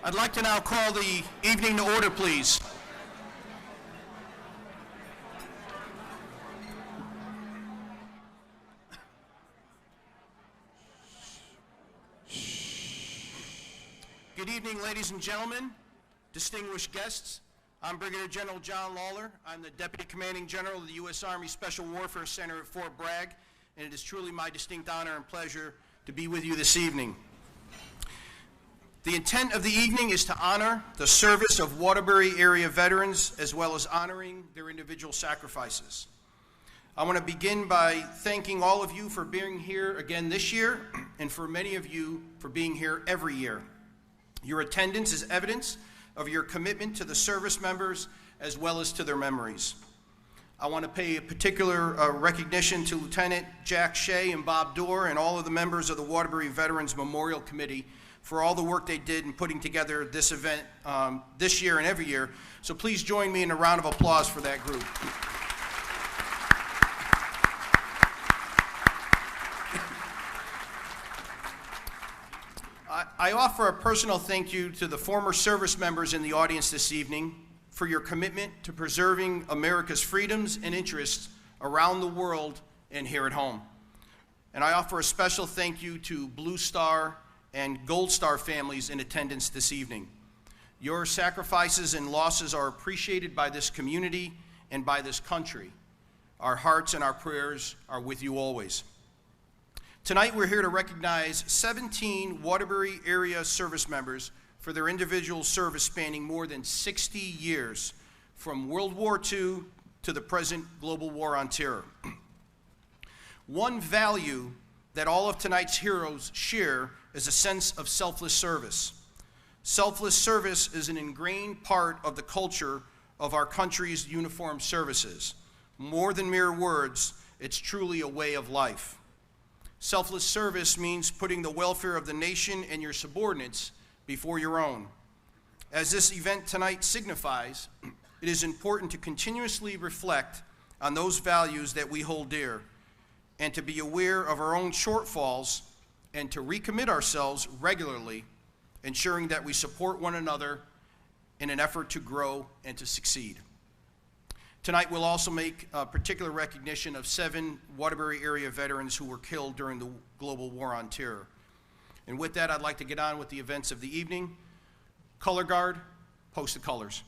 I'd like to now call the evening to order, please. Good evening, ladies and gentlemen, distinguished guests. I'm Brigadier General John Lawler. I'm the Deputy Commanding General of the U.S. Army Special Warfare Center at Fort Bragg, and it is truly my distinct honor and pleasure to be with you this evening. The intent of the evening is to honor the service of Waterbury area veterans as well as honoring their individual sacrifices. I want to begin by thanking all of you for being here again this year and for many of you for being here every year. Your attendance is evidence of your commitment to the service members as well as to their memories. I want to pay a particular recognition to Lieutenant Jack Shea and Bob Dorr and all of the members of the Waterbury Veterans Memorial Committee for all the work they did in putting together this event this year and every year. So please join me in a round of applause for that group. I offer a personal thank you to the former service members in the audience this evening for your commitment to preserving America's freedoms and interests around the world and here at home. And I offer a special thank you to Blue Star and Gold Star families in attendance this evening. Your sacrifices and losses are appreciated by this community and by this country. Our hearts and our prayers are with you always. Tonight we're here to recognize 17 Waterbury area service members for their individual service spanning more than 60 years, from World War II to the present global war on terror. One value that all of tonight's heroes share is a sense of selfless service. Selfless service is an ingrained part of the culture of our country's uniformed services. More than mere words, it's truly a way of life. Selfless service means putting the welfare of the nation and your subordinates before your own. As this event tonight signifies, it is important to continuously reflect on those values that we hold dear and to be aware of our own shortfalls and to recommit ourselves regularly, ensuring that we support one another in an effort to grow and to succeed. Tonight we'll also make a particular recognition of 7 Waterbury area veterans who were killed during the global war on terror. And with that, I'd like to get on with the events of the evening. Color Guard, post the colors.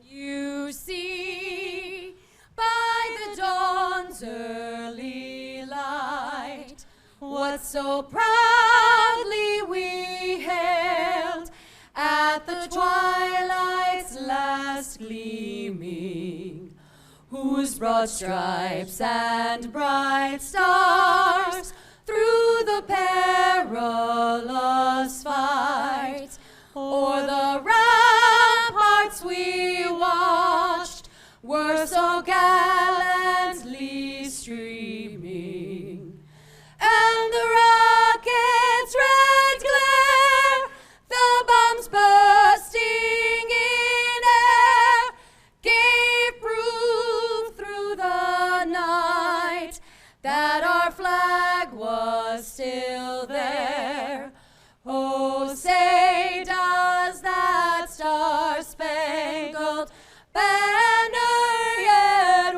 You see by the dawn's early light what so proudly we hailed at the twilight's last gleaming, whose broad stripes and bright stars through the perilous fight o'er the ramparts we watched were so gallantly streaming, and the rocket's red glare, the bombs bursting in air, gave proof through the night that our flag was still there. Oh, say does that star-spangled banner yet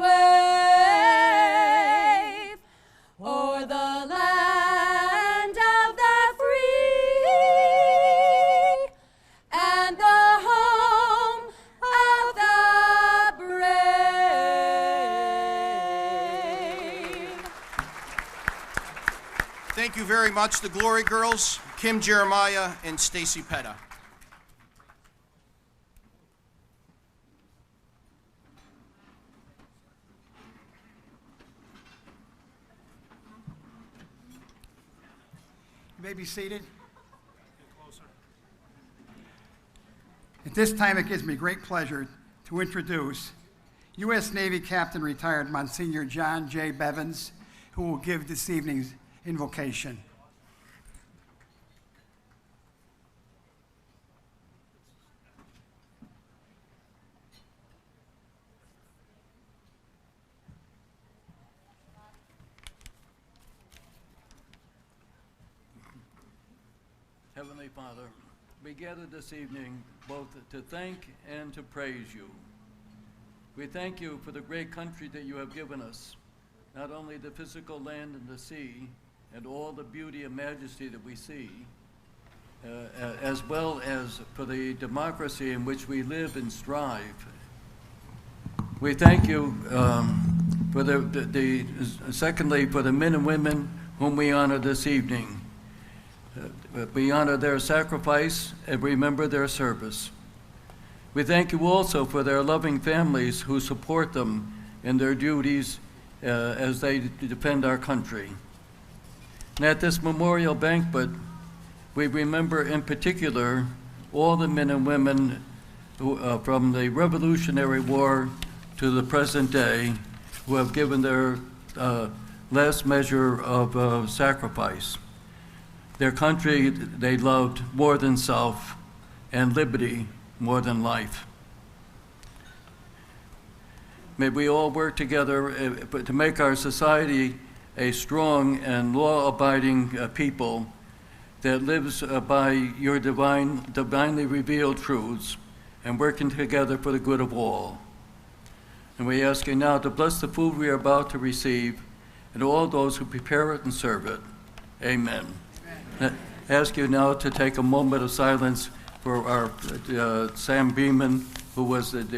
Thank you very much, the Glory Girls, Kim Jeremiah and Stacy Petta. You may be seated. At this time, it gives me great pleasure to introduce U.S. Navy Captain Retired Monsignor John J. Bevins, who will give this evening's invocation. Heavenly Father, we gather this evening both to thank and to praise you. We thank you for the great country that you have given us, not only the physical land and the sea and all the beauty and majesty that we see, as well as for the democracy in which we live and strive. We thank you secondly, for the men and women whom we honor this evening. We honor their sacrifice and remember their service. We thank you also for their loving families who support them in their duties as they defend our country. And at this memorial banquet, we remember in particular all the men and women who, from the Revolutionary War to the present day, who have given their last measure of sacrifice. Their country they loved more than self, and liberty more than life. May we all work together to make our society a strong and law-abiding people that lives by your divinely revealed truths and working together for the good of all. And we ask you now to bless the food we are about to receive and all those who prepare it and serve it. Amen. I ask you now to take a moment of silence for our Sam Beeman, who was the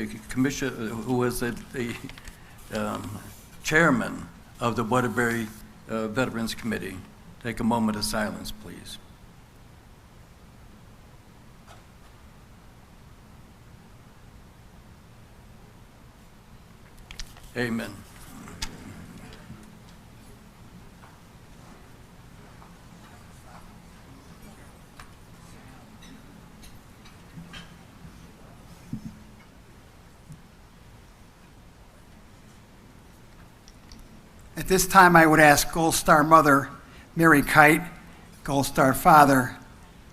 chairman of the Waterbury Veterans Committee. Take a moment of silence, please. Amen. At this time, I would ask Gold Star Mother Mary Kite, Gold Star Father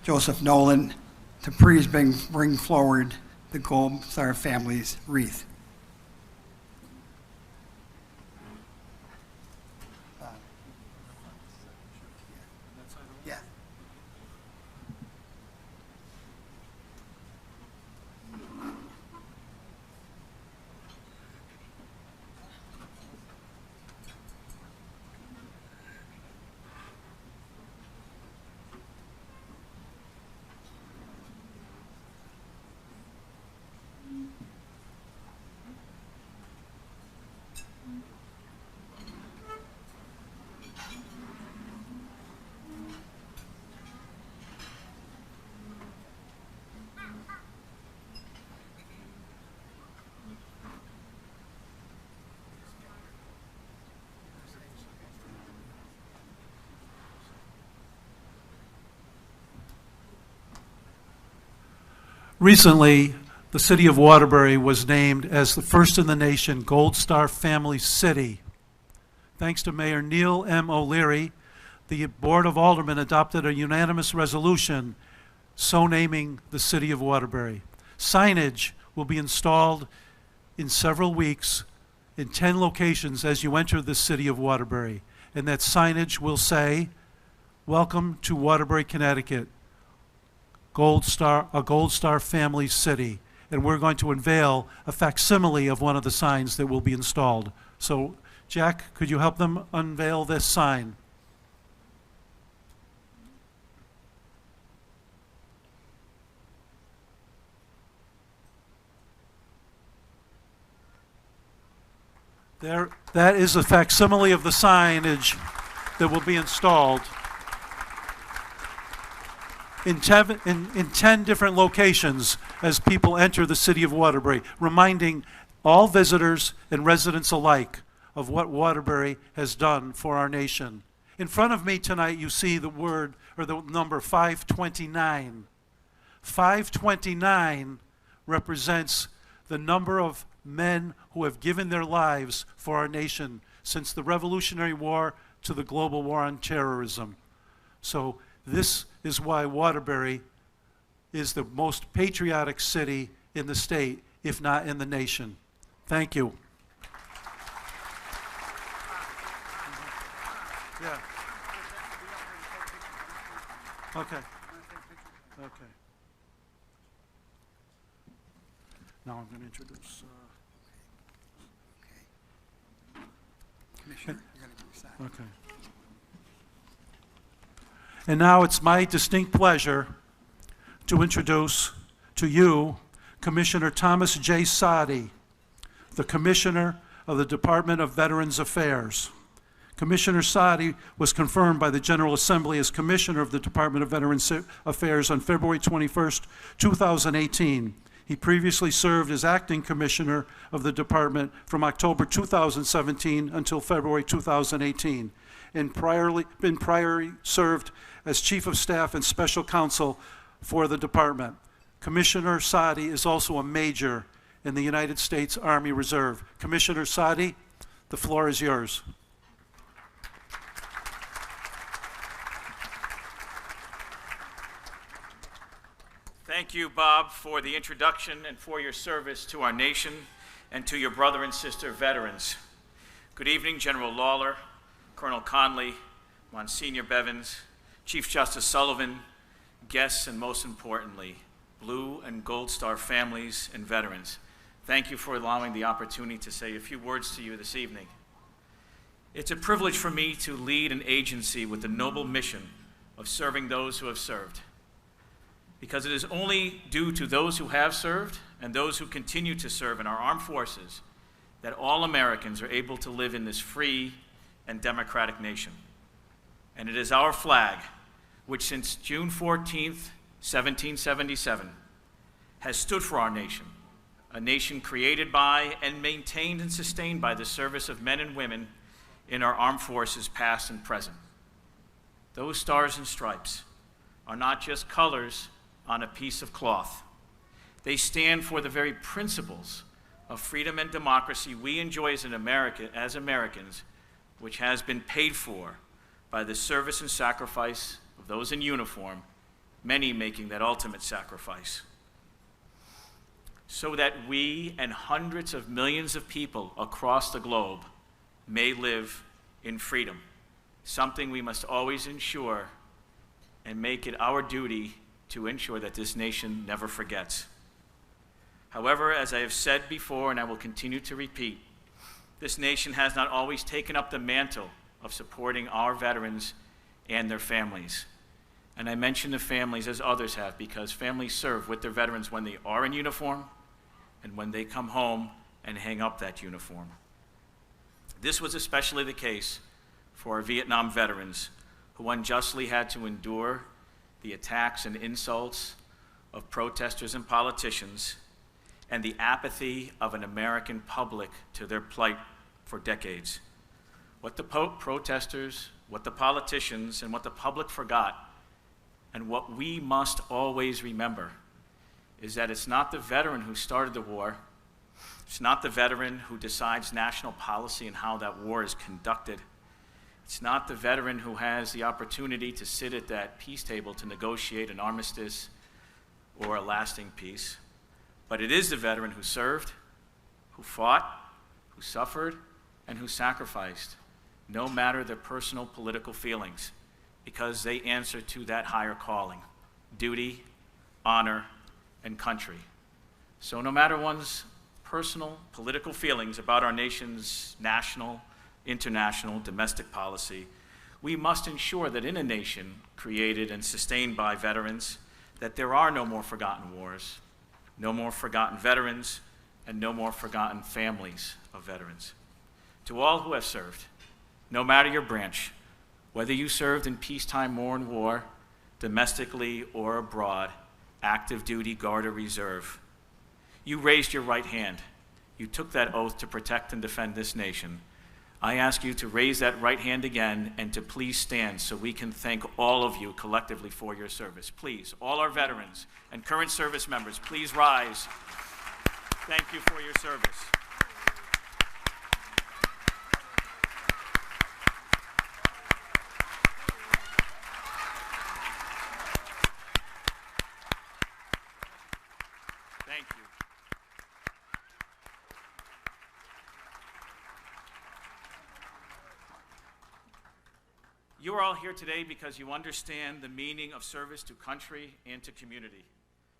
Joseph Nolan to please bring forward the Gold Star family's wreath. Yeah. Recently, the city of Waterbury was named as the first in the nation Gold Star Family City. Thanks to Mayor Neil M. O'Leary, the Board of Aldermen adopted a unanimous resolution so naming the city of Waterbury. Signage will be installed in several weeks in 10 locations as you enter the city of Waterbury. And that signage will say, "Welcome to Waterbury, Connecticut. A Gold Star Family City." And we're going to unveil a facsimile of one of the signs that will be installed. So, Jack, could you help them unveil this sign? There, that is a facsimile of the signage that will be installed. in 10 different locations as people enter the city of Waterbury, reminding all visitors and residents alike of what Waterbury has done for our nation. In front of me tonight, you see the word, or the number 529. 529 represents the number of men who have given their lives for our nation since the Revolutionary War to the global war on terrorism. So this is why Waterbury is the most patriotic city in the state, if not in the nation. Thank you. Yeah. Okay. Okay. Now I'm going to introduce. Commissioner, you're going to give me a sign. Okay. And now it's my distinct pleasure to introduce to you Commissioner Thomas J. Sadi, the Commissioner of the Department of Veterans Affairs. Commissioner Sadi was confirmed by the General Assembly as Commissioner of the Department of Veterans Affairs on February 21st, 2018. He previously served as acting commissioner of the department from October 2017 until February 2018, and priorly served as chief of staff and special counsel for the department. Commissioner Sadi is also a major in the United States Army Reserve. Commissioner Sadi, the floor is yours. Thank you, Bob, for the introduction and for your service to our nation and to your brother and sister veterans. Good evening, General Lawler, Colonel Conley, Monsignor Bevins, Chief Justice Sullivan, guests, and most importantly, Blue and Gold Star families and veterans. Thank you for allowing the opportunity to say a few words to you this evening. It's a privilege for me to lead an agency with the noble mission of serving those who have served, because it is only due to those who have served and those who continue to serve in our armed forces that all Americans are able to live in this free and democratic nation. And it is our flag, which since June 14th, 1777, has stood for our nation, a nation created by and maintained and sustained by the service of men and women in our armed forces, past and present. Those stars and stripes are not just colors on a piece of cloth. They stand for the very principles of freedom and democracy we enjoy as Americans, which has been paid for by the service and sacrifice of those in uniform, many making that ultimate sacrifice, so that we and hundreds of millions of people across the globe may live in freedom, something we must always ensure and make it our duty to ensure that this nation never forgets. However, as I have said before and I will continue to repeat, this nation has not always taken up the mantle of supporting our veterans and their families. And I mention the families as others have, because families serve with their veterans when they are in uniform and when they come home and hang up that uniform. This was especially the case for our Vietnam veterans, who unjustly had to endure the attacks and insults of protesters and politicians, and the apathy of an American public to their plight for decades. What the protesters, what the politicians, and what the public forgot, and what we must always remember, is that it's not the veteran who started the war, it's not the veteran who decides national policy and how that war is conducted. It's not the veteran who has the opportunity to sit at that peace table to negotiate an armistice or a lasting peace, but it is the veteran who served, who fought, who suffered, and who sacrificed, no matter their personal political feelings, because they answer to that higher calling: duty, honor, and country. So no matter one's personal political feelings about our nation's national, international, domestic policy, we must ensure that in a nation created and sustained by veterans, that there are no more forgotten wars, no more forgotten veterans, and no more forgotten families of veterans. To all who have served, no matter your branch, whether you served in peacetime or in war, domestically or abroad, active duty, guard, or reserve. You raised your right hand. You took that oath to protect and defend this nation. I ask you to raise that right hand again and to please stand so we can thank all of you collectively for your service. Please, all our veterans and current service members, please rise. Thank you for your service. Thank you. You are all here today because you understand the meaning of service to country and to community.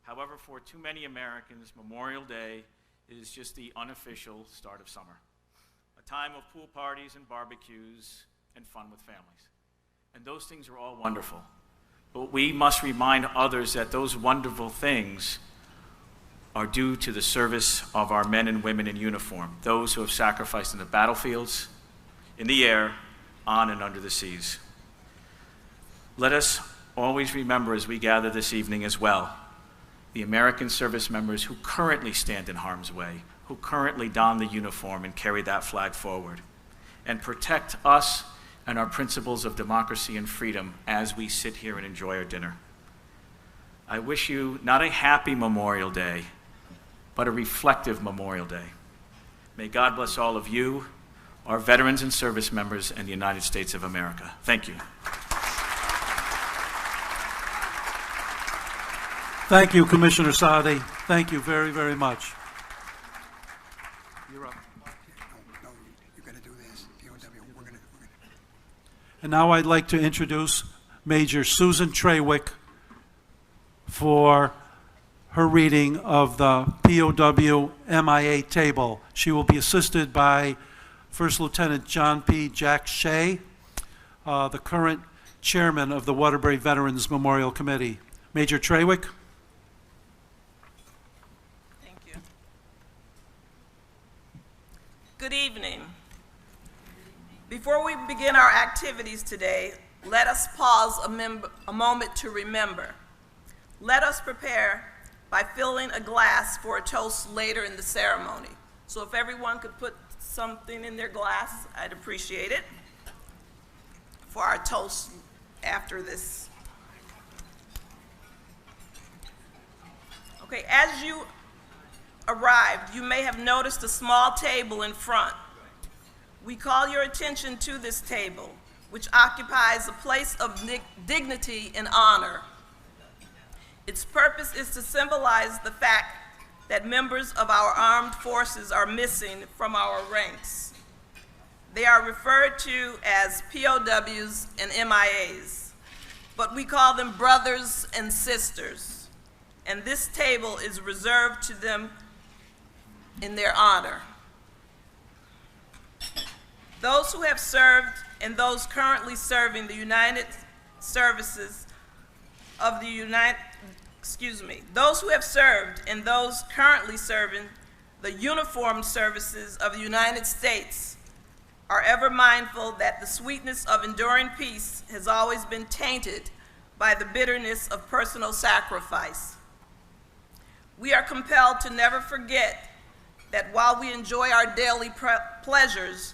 However, for too many Americans, Memorial Day is just the unofficial start of summer, a time of pool parties and barbecues and fun with families. And those things are all wonderful. But we must remind others that those wonderful things are due to the service of our men and women in uniform, those who have sacrificed in the battlefields, in the air, on and under the seas. Let us always remember as we gather this evening as well, the American service members who currently stand in harm's way, who currently don the uniform and carry that flag forward, and protect us and our principles of democracy and freedom as we sit here and enjoy our dinner. I wish you not a happy Memorial Day, but a reflective Memorial Day. May God bless all of you, our veterans and service members, and the United States of America. Thank you. Thank you, Commissioner Sadi. Thank you very, very much. You're up. No, you're going to do this. POW, we're going to. And now I'd like to introduce Major Susan Trawick for her reading of the POW MIA table. She will be assisted by First Lieutenant John P. Jack Shea, the current chairman of the Waterbury Veterans Memorial Committee. Major Trawick. Thank you. Good evening. Before we begin our activities today, let us pause a moment to remember. Let us prepare by filling a glass for a toast later in the ceremony. So if everyone could put something in their glass, I'd appreciate it for our toast after this. Okay, as you arrived, you may have noticed a small table in front. We call your attention to this table, which occupies a place of dignity and honor. Its purpose is to symbolize the fact that members of our armed forces are missing from our ranks. They are referred to as POWs and MIAs, but we call them brothers and sisters, and this table is reserved to them in their honor. Those who have served and those currently serving the those who have served and those currently serving the uniformed services of the United States are ever mindful that the sweetness of enduring peace has always been tainted by the bitterness of personal sacrifice. We are compelled to never forget that while we enjoy our daily pleasures,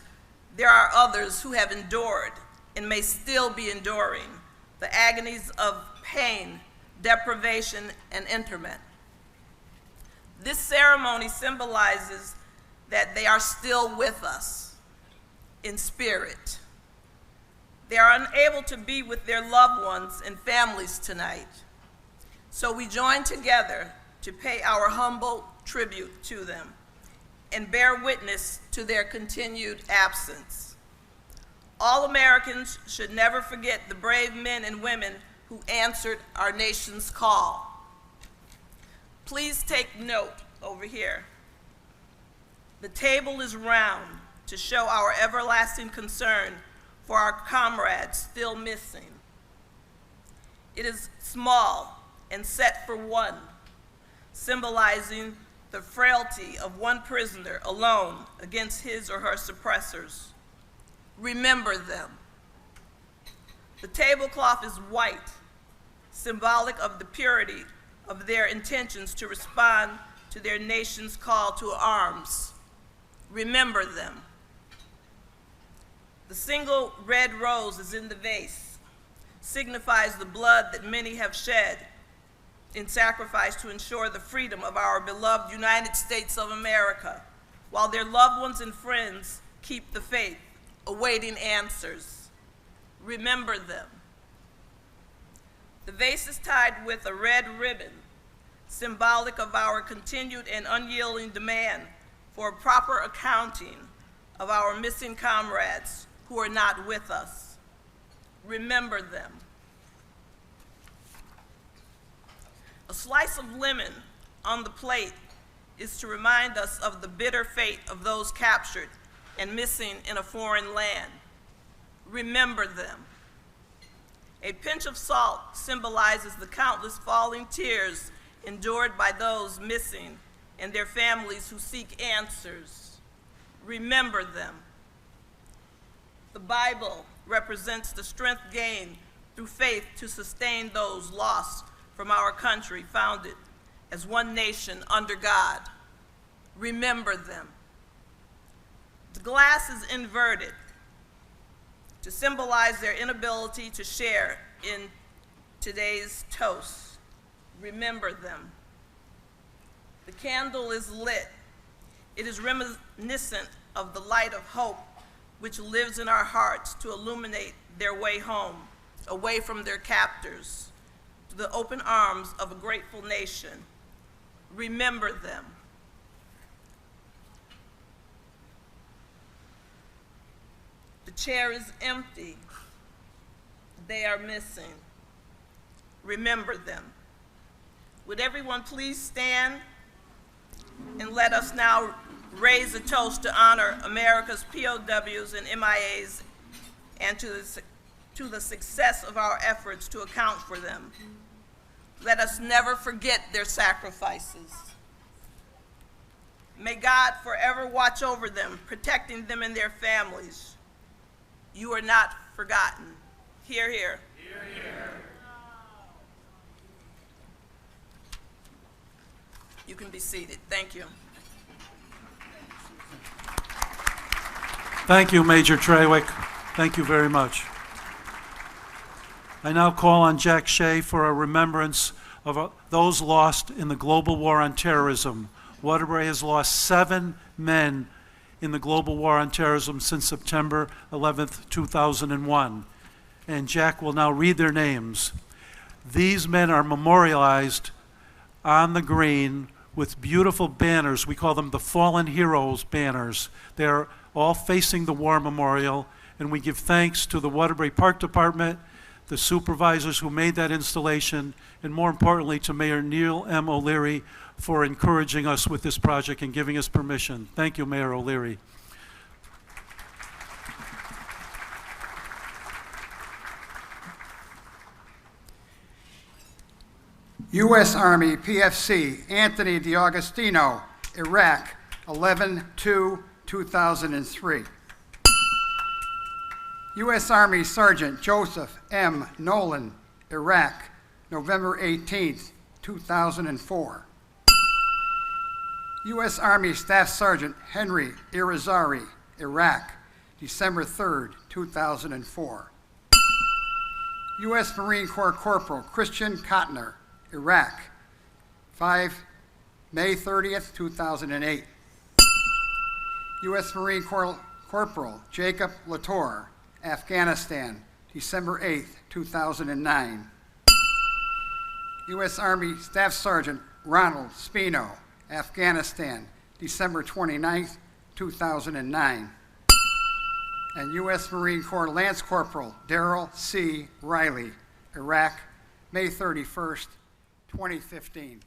there are others who have endured and may still be enduring the agonies of pain, deprivation, and interment. This ceremony symbolizes that they are still with us in spirit. They are unable to be with their loved ones and families tonight, so we join together to pay our humble tribute to them and bear witness to their continued absence. All Americans should never forget the brave men and women who answered our nation's call. Please take note over here. The table is round to show our everlasting concern for our comrades still missing. It is small and set for one, symbolizing the frailty of one prisoner alone against his or her suppressors. Remember them. The tablecloth is white, symbolic of the purity of their intentions to respond to their nation's call to arms. Remember them. The single red rose is in the vase, signifies the blood that many have shed in sacrifice to ensure the freedom of our beloved United States of America, while their loved ones and friends keep the faith, awaiting answers. Remember them. The vase is tied with a red ribbon, symbolic of our continued and unyielding demand for a proper accounting of our missing comrades who are not with us. Remember them. A slice of lemon on the plate is to remind us of the bitter fate of those captured and missing in a foreign land. Remember them. A pinch of salt symbolizes the countless falling tears endured by those missing and their families who seek answers. Remember them. The Bible represents the strength gained through faith to sustain those lost from our country, founded as one nation under God. Remember them. The glass is inverted to symbolize their inability to share in today's toast. Remember them. The candle is lit. It is reminiscent of the light of hope which lives in our hearts to illuminate their way home, away from their captors, to the open arms of a grateful nation. Remember them. The chair is empty. They are missing. Remember them. Would everyone please stand and let us now raise a toast to honor America's POWs and MIAs and to the success of our efforts to account for them. Let us never forget their sacrifices. May God forever watch over them, protecting them and their families. You are not forgotten. Hear, hear. Hear, hear. You can be seated. Thank you. Thank you, Major Trawick. Thank you very much. I now call on Jack Shea for a remembrance of those lost in the global war on terrorism. Waterbury has lost 7 men in the global war on terrorism since September 11th, 2001. And Jack will now read their names. These men are memorialized on the green with beautiful banners. We call them the Fallen Heroes banners. They're all facing the war memorial, and we give thanks to the Waterbury Park Department, the supervisors who made that installation, and more importantly to Mayor Neil M. O'Leary for encouraging us with this project and giving us permission. Thank you, Mayor O'Leary. U.S. Army PFC Anthony DiAugustino, Iraq, 11/2/2003. U.S. Army Sergeant Joseph M. Nolan, Iraq, November 18, 2004. U.S. Army Staff Sergeant Henry Irizarry, Iraq, December 3, 2004. U.S. Marine Corps Corporal Christian Kottner, Iraq, May 30th, 2008. U.S. Marine Corps Corporal Jacob Latour, Afghanistan, December 8th, 2009. U.S. Army Staff Sergeant Ronald Spino, Afghanistan, December 29th, 2009. And U.S. Marine Corps Lance Corporal Darrell C. Riley, Iraq, May 31st, 2015.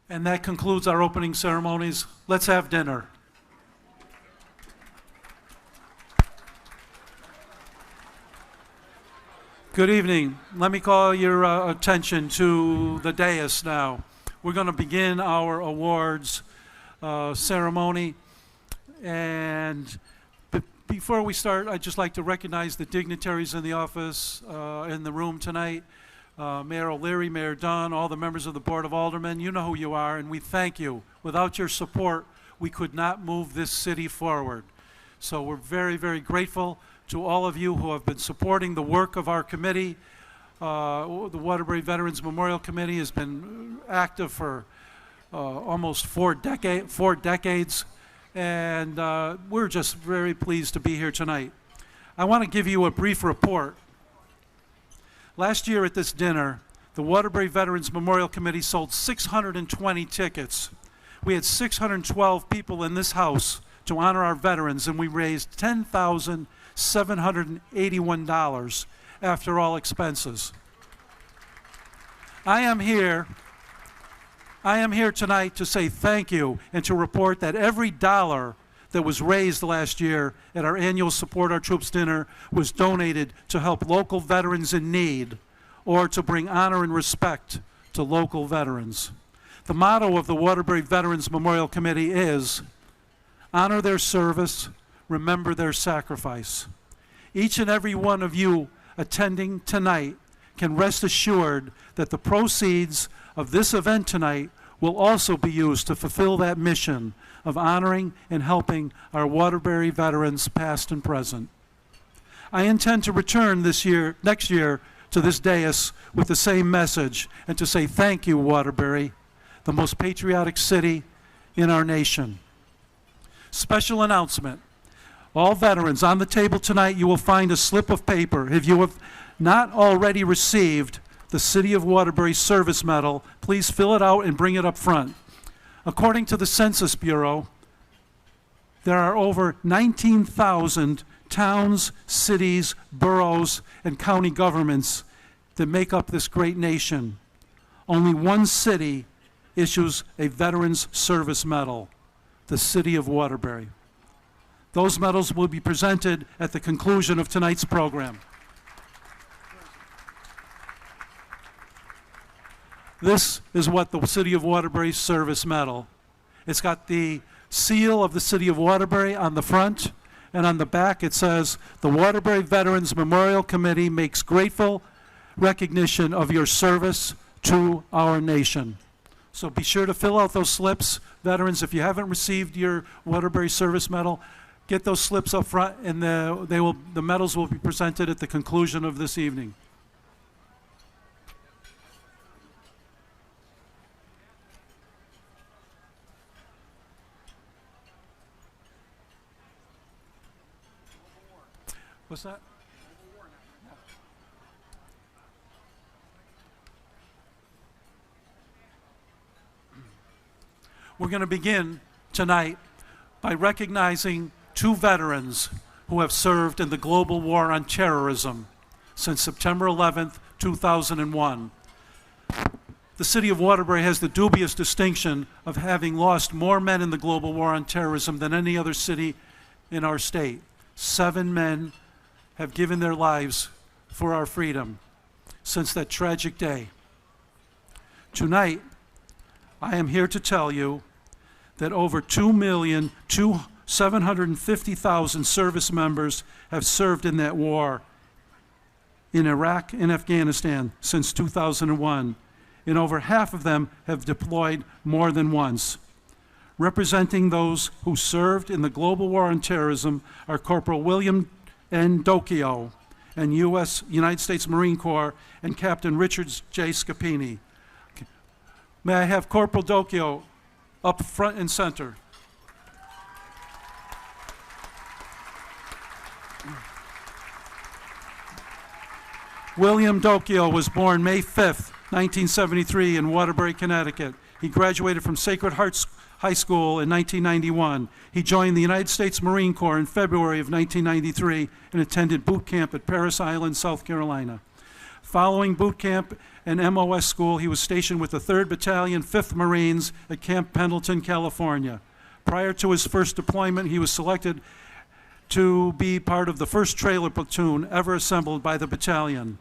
And that concludes our opening ceremonies. Let's have dinner. Good evening. Let me call your attention to the dais now. We're going to begin our awards ceremony. And before we start, I'd just like to recognize the dignitaries in the office, in the room tonight. Mayor O'Leary, Mayor Dunn, all the members of the Board of Aldermen, you know who you are, and we thank you. Without your support, we could not move this city forward. So we're very, very grateful to all of you who have been supporting the work of our committee. The Waterbury Veterans Memorial Committee has been active for almost four decades, and we're just very pleased to be here tonight. I want to give you a brief report. Last year at this dinner, the Waterbury Veterans Memorial Committee sold 620 tickets. We had 612 people in this house to honor our veterans, and we raised $10,781 after all expenses. I am here tonight to say thank you and to report that every dollar that was raised last year at our annual Support Our Troops dinner was donated to help local veterans in need or to bring honor and respect to local veterans. The motto of the Waterbury Veterans Memorial Committee is, honor their service, remember their sacrifice. Each and every one of you attending tonight can rest assured that the proceeds of this event tonight will also be used to fulfill that mission of honoring and helping our Waterbury veterans past and present. I intend to return next year to this dais with the same message and to say thank you, Waterbury, the most patriotic city in our nation. Special announcement. All veterans, on the table tonight you will find a slip of paper. If you have not already received the City of Waterbury Service Medal, please fill it out and bring it up front. According to the Census Bureau, there are over 19,000 towns, cities, boroughs, and county governments that make up this great nation. Only one city issues a Veterans Service Medal, the City of Waterbury. Those medals will be presented at the conclusion of tonight's program. This is what the City of Waterbury Service Medal. It's got the seal of the City of Waterbury on the front, and on the back it says, the Waterbury Veterans Memorial Committee makes grateful recognition of your service to our nation. So be sure to fill out those slips. Veterans, if you haven't received your Waterbury Service Medal, get those slips up front, and the medals will be presented at the conclusion of this evening. What's that? We're going to begin tonight by recognizing two veterans who have served in the global war on terrorism since September 11th, 2001. The City of Waterbury has the dubious distinction of having lost more men in the global war on terrorism than any other city in our state. 7 men have given their lives for our freedom since that tragic day. Tonight, I am here to tell you that over 2,750,000 service members have served in that war in Iraq and Afghanistan since 2001, and over half of them have deployed more than once. Representing those who served in the global war on terrorism are Corporal William N. Docchio, and United States Marine Corps, and Captain Richard J. Scapini. May I have Corporal Docchio up front and center. William Docchio was born May 5th, 1973 in Waterbury, Connecticut. He graduated from Sacred Heart High School in 1991. He joined the United States Marine Corps in February of 1993 and attended boot camp at Parris Island, South Carolina. Following boot camp and MOS school, he was stationed with the 3rd Battalion, 5th Marines at Camp Pendleton, California. Prior to his first deployment, he was selected to be part of the first trailer platoon ever assembled by the battalion.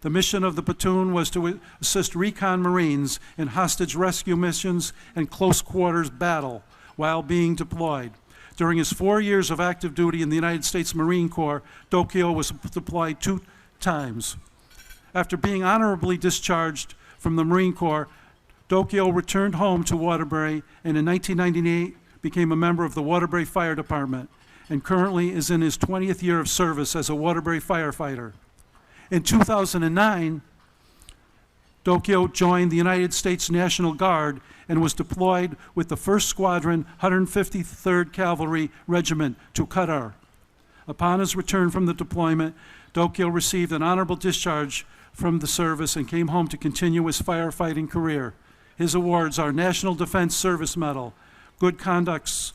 The mission of the platoon was to assist recon Marines in hostage rescue missions and close quarters battle while being deployed. During his 4 years of active duty in the United States Marine Corps, Dokyo was deployed 2 times. After being honorably discharged from the Marine Corps, Dokyo returned home to Waterbury and in 1998 became a member of the Waterbury Fire Department and currently is in his 20th year of service as a Waterbury firefighter. In 2009, Dokyo joined the United States National Guard and was deployed with the 1st Squadron, 153rd Cavalry Regiment to Qatar. Upon his return from the deployment, Dokyo received an honorable discharge from the service and came home to continue his firefighting career. His awards are National Defense Service Medal, Good Conduct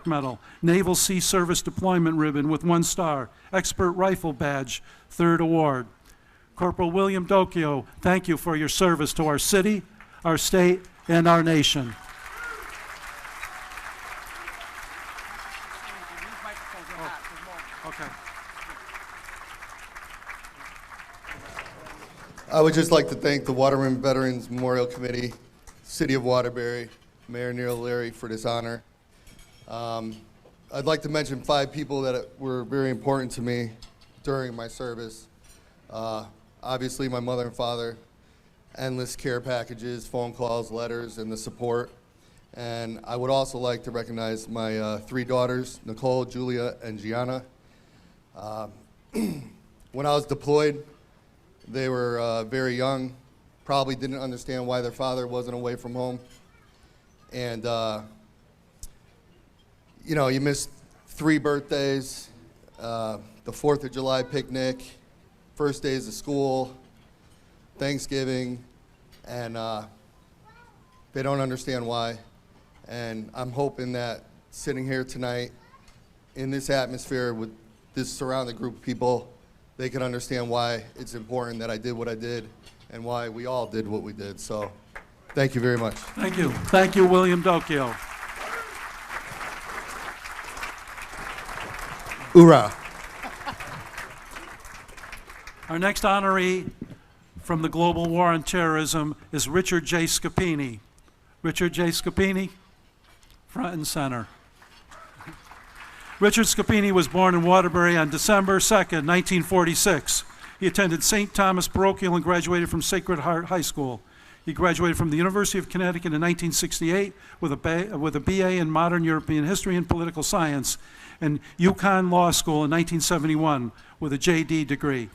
Medal, Naval Sea Service Deployment Ribbon with 1 star, Expert Rifle Badge, 3rd Award. Corporal William Dokyo, thank you for your service to our city, our state, and our nation. Okay. I would just like to thank the Waterbury Veterans Memorial Committee, City of Waterbury, Mayor Neil Leary for this honor. I'd like to mention 5 people that were very important to me during my service. Obviously, my mother and father, endless care packages, phone calls, letters, and the support. And I would also like to recognize my 3 daughters, Nicole, Julia, and Gianna. When I was deployed, they were very young, probably didn't understand why their father wasn't away from home. And, you know, you missed 3 birthdays, the 4th of July picnic, first days of school, Thanksgiving, and they don't understand why. And I'm hoping that sitting here tonight in this atmosphere with this surrounding group of people, they can understand why it's important that I did what I did and why we all did what we did. So thank you very much. Thank you. Thank you, William Dokyo. Hoorah. Our next honoree from the Global War on Terrorism is Richard J. Scapini. Richard J. Scapini, front and center. Richard Scapini was born in Waterbury on December 2nd, 1946. He attended St. Thomas Parochial and graduated from Sacred Heart High School. He graduated from the University of Connecticut in 1968 with a BA in Modern European History and Political Science, and UConn Law School in 1971 with a JD degree.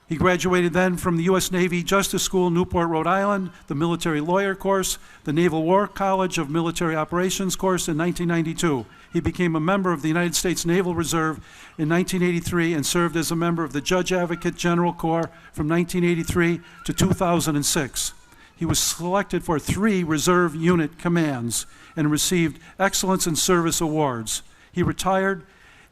He graduated then from the U.S. Navy Justice School, Newport, Rhode Island, the Military Lawyer course, the Naval War College of Military Operations course in 1992. He became a member of the United States Naval Reserve in 1983 and served as a member of the Judge Advocate General Corps from 1983 to 2006. He was selected for 3 reserve unit commands and received Excellence in Service awards. He retired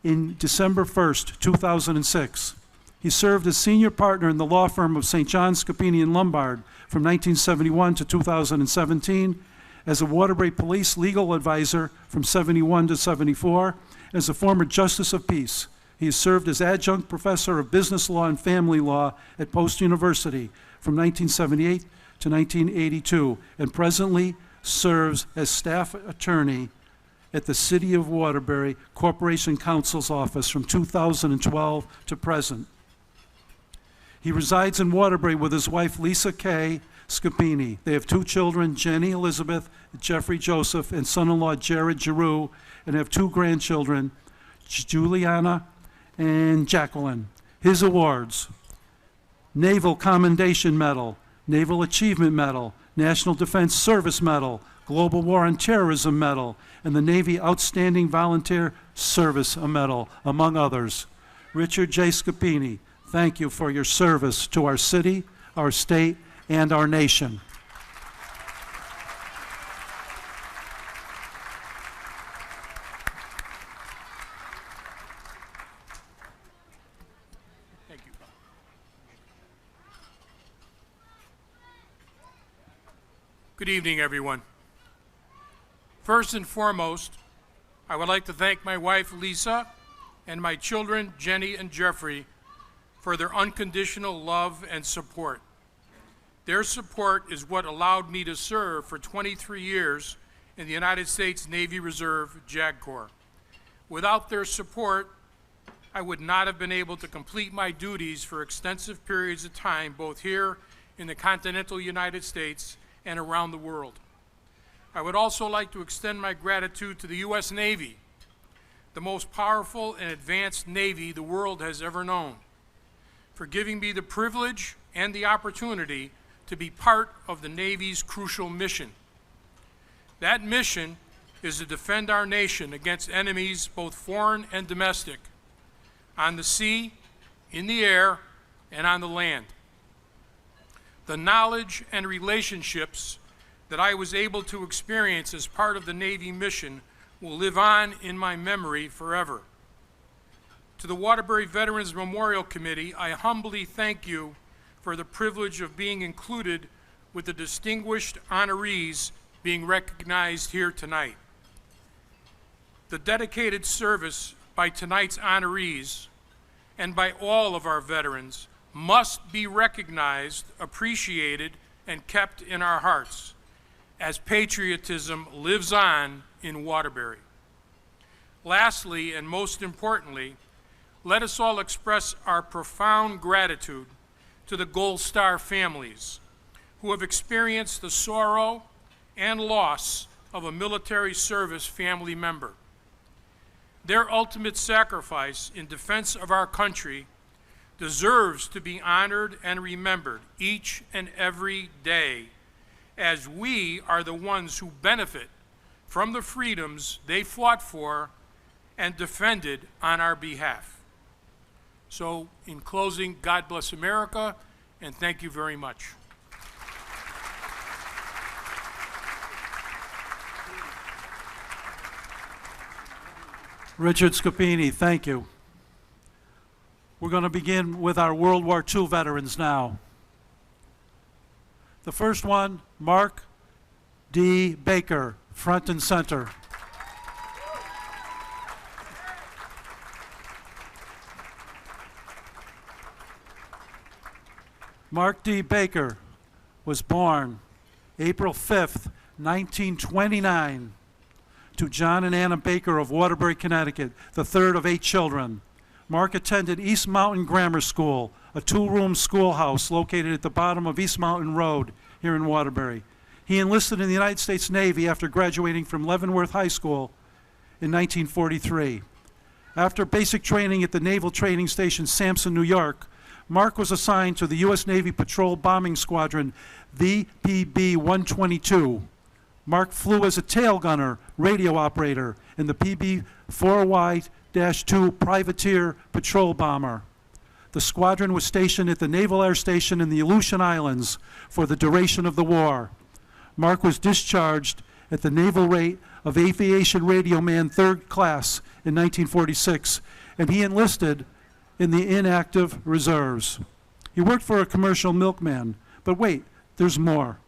in December 1st, 2006. He served as senior partner in the law firm of St. John, Scapini & Lombard from 1971 to 2017, as a Waterbury Police legal advisor from 71 to 74, as a former Justice of Peace. He has served as adjunct professor of business law and family law at Post University from 1978 to 1982, and presently serves as staff attorney at the City of Waterbury Corporation Counsel's Office from 2012 to present. He resides in Waterbury with his wife, Lisa Kay Scapini. They have 2 children, Jenny Elizabeth, Jeffrey Joseph, and son-in-law Jared Giroux, and have 2 grandchildren, Juliana and Jacqueline. His awards: Naval Commendation Medal, Naval Achievement Medal, National Defense Service Medal, Global War on Terrorism Medal, and the Navy Outstanding Volunteer Service Medal, among others. Richard J. Scapini, thank you for your service to our city, our state, and our nation. Thank you, Bob. Good evening, everyone. First and foremost, I would like to thank my wife, Lisa, and my children, Jenny and Jeffrey, for their unconditional love and support. Their support is what allowed me to serve for 23 years in the United States Navy Reserve JAG Corps. Without their support, I would not have been able to complete my duties for extensive periods of time, both here in the continental United States and around the world. I would also like to extend my gratitude to the U.S. Navy, the most powerful and advanced Navy the world has ever known, for giving me the privilege and the opportunity to be part of the Navy's crucial mission. That mission is to defend our nation against enemies, both foreign and domestic, on the sea, in the air, and on the land. The knowledge and relationships that I was able to experience as part of the Navy mission will live on in my memory forever. To the Waterbury Veterans Memorial Committee, I humbly thank you for the privilege of being included with the distinguished honorees being recognized here tonight. The dedicated service by tonight's honorees and by all of our veterans must be recognized, appreciated, and kept in our hearts as patriotism lives on in Waterbury. Lastly, and most importantly, let us all express our profound gratitude to the Gold Star families who have experienced the sorrow and loss of a military service family member. Their ultimate sacrifice in defense of our country deserves to be honored and remembered each and every day, as we are the ones who benefit from the freedoms they fought for and defended on our behalf. So, in closing, God bless America, and thank you very much. Richard Scapini, thank you. We're going to begin with our World War II veterans now. The first one, Mark D. Baker, front and center. Mark D. Baker was born April 5th, 1929, to John and Anna Baker of Waterbury, Connecticut, the third of 8 children. Mark attended East Mountain Grammar School, a 2-room schoolhouse located at the bottom of East Mountain Road here in Waterbury. He enlisted in the United States Navy after graduating from Leavenworth High School in 1943. After basic training at the Naval Training Station, Sampson, New York, Mark was assigned to the U.S. Navy Patrol Bombing Squadron, VPB-122. Mark flew as a tail gunner, radio operator, in the PB-4Y-2 Privateer Patrol Bomber. The squadron was stationed at the Naval Air Station in the Aleutian Islands for the duration of the war. Mark was discharged at the naval rate of Aviation Radio Man 3rd Class in 1946, and he enlisted in the inactive reserves. He worked for a commercial milkman, but wait, there's more.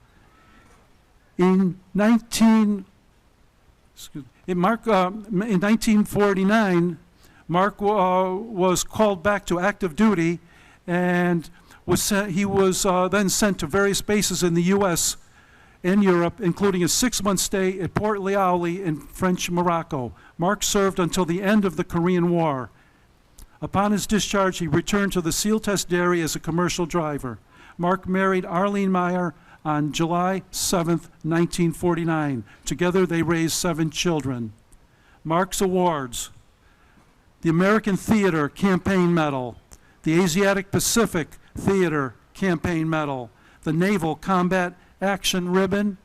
In 1949, Mark was called back to active duty, and he was then sent to various bases in the U.S. and Europe, including a 6-month stay at Port Liaouli in French Morocco. Mark served until the end of the Korean War. Upon his discharge, he returned to the SEAL Test Dairy as a commercial driver. Mark married Arlene Meyer on July 7, 1949. Together, they raised 7 children. Mark's awards: the American Theater Campaign Medal, the Asiatic Pacific Theater Campaign Medal, the Naval Combat Action Ribbon,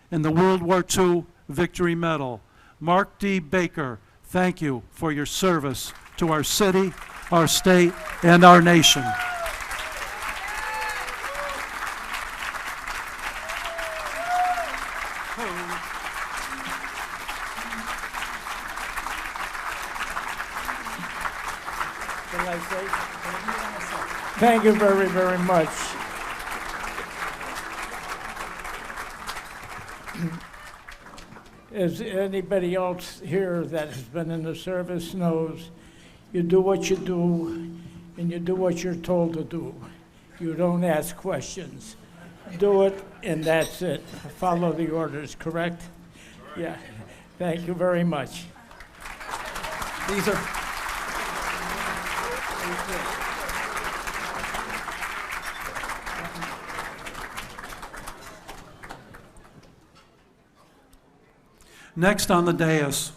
and the World War II Victory Medal. Mark D. Baker, thank you for your service to our city, our state, and our nation. Thank you very, very much. as anybody else here that has been in the service knows, you do what you do, and you do what you're told to do. You don't ask questions. Do it, and that's it. Follow the orders, correct? Yeah. Thank you very much. These are. Next on the dais,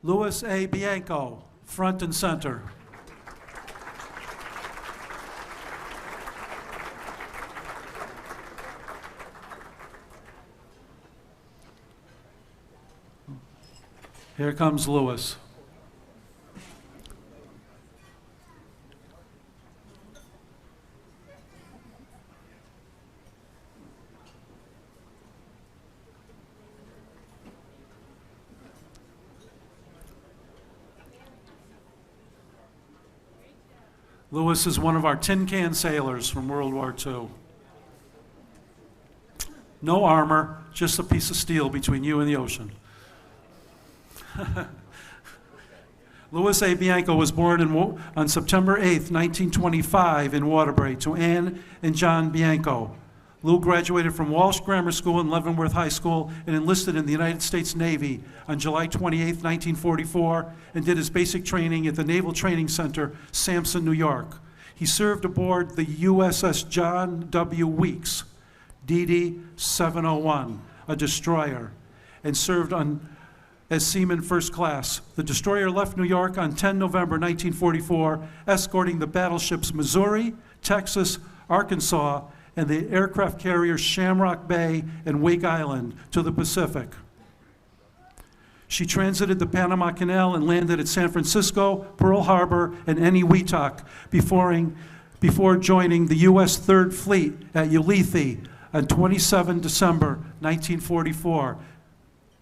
Louis A. Bianco, front and center. Here comes Louis. Louis is one of our tin can sailors from World War II. No armor, just a piece of steel between you and the ocean. Louis A. Bianco was born on September 8, 1925 in Waterbury to Anne and John Bianco. Lou graduated from Walsh Grammar School and Leavenworth High School and enlisted in the United States Navy on July 28, 1944, and did his basic training at the Naval Training Center, Sampson, New York. He served aboard the USS John W. Weeks, DD 701, a destroyer, and served as Seaman First Class. The destroyer left New York on 10 November 1944, escorting the battleships Missouri, Texas, Arkansas, and the aircraft carriers Shamrock Bay and Wake Island to the Pacific. She transited the Panama Canal and landed at San Francisco, Pearl Harbor, and Eniwetok before joining the U.S. Third Fleet at Ulithi on 27 December 1944.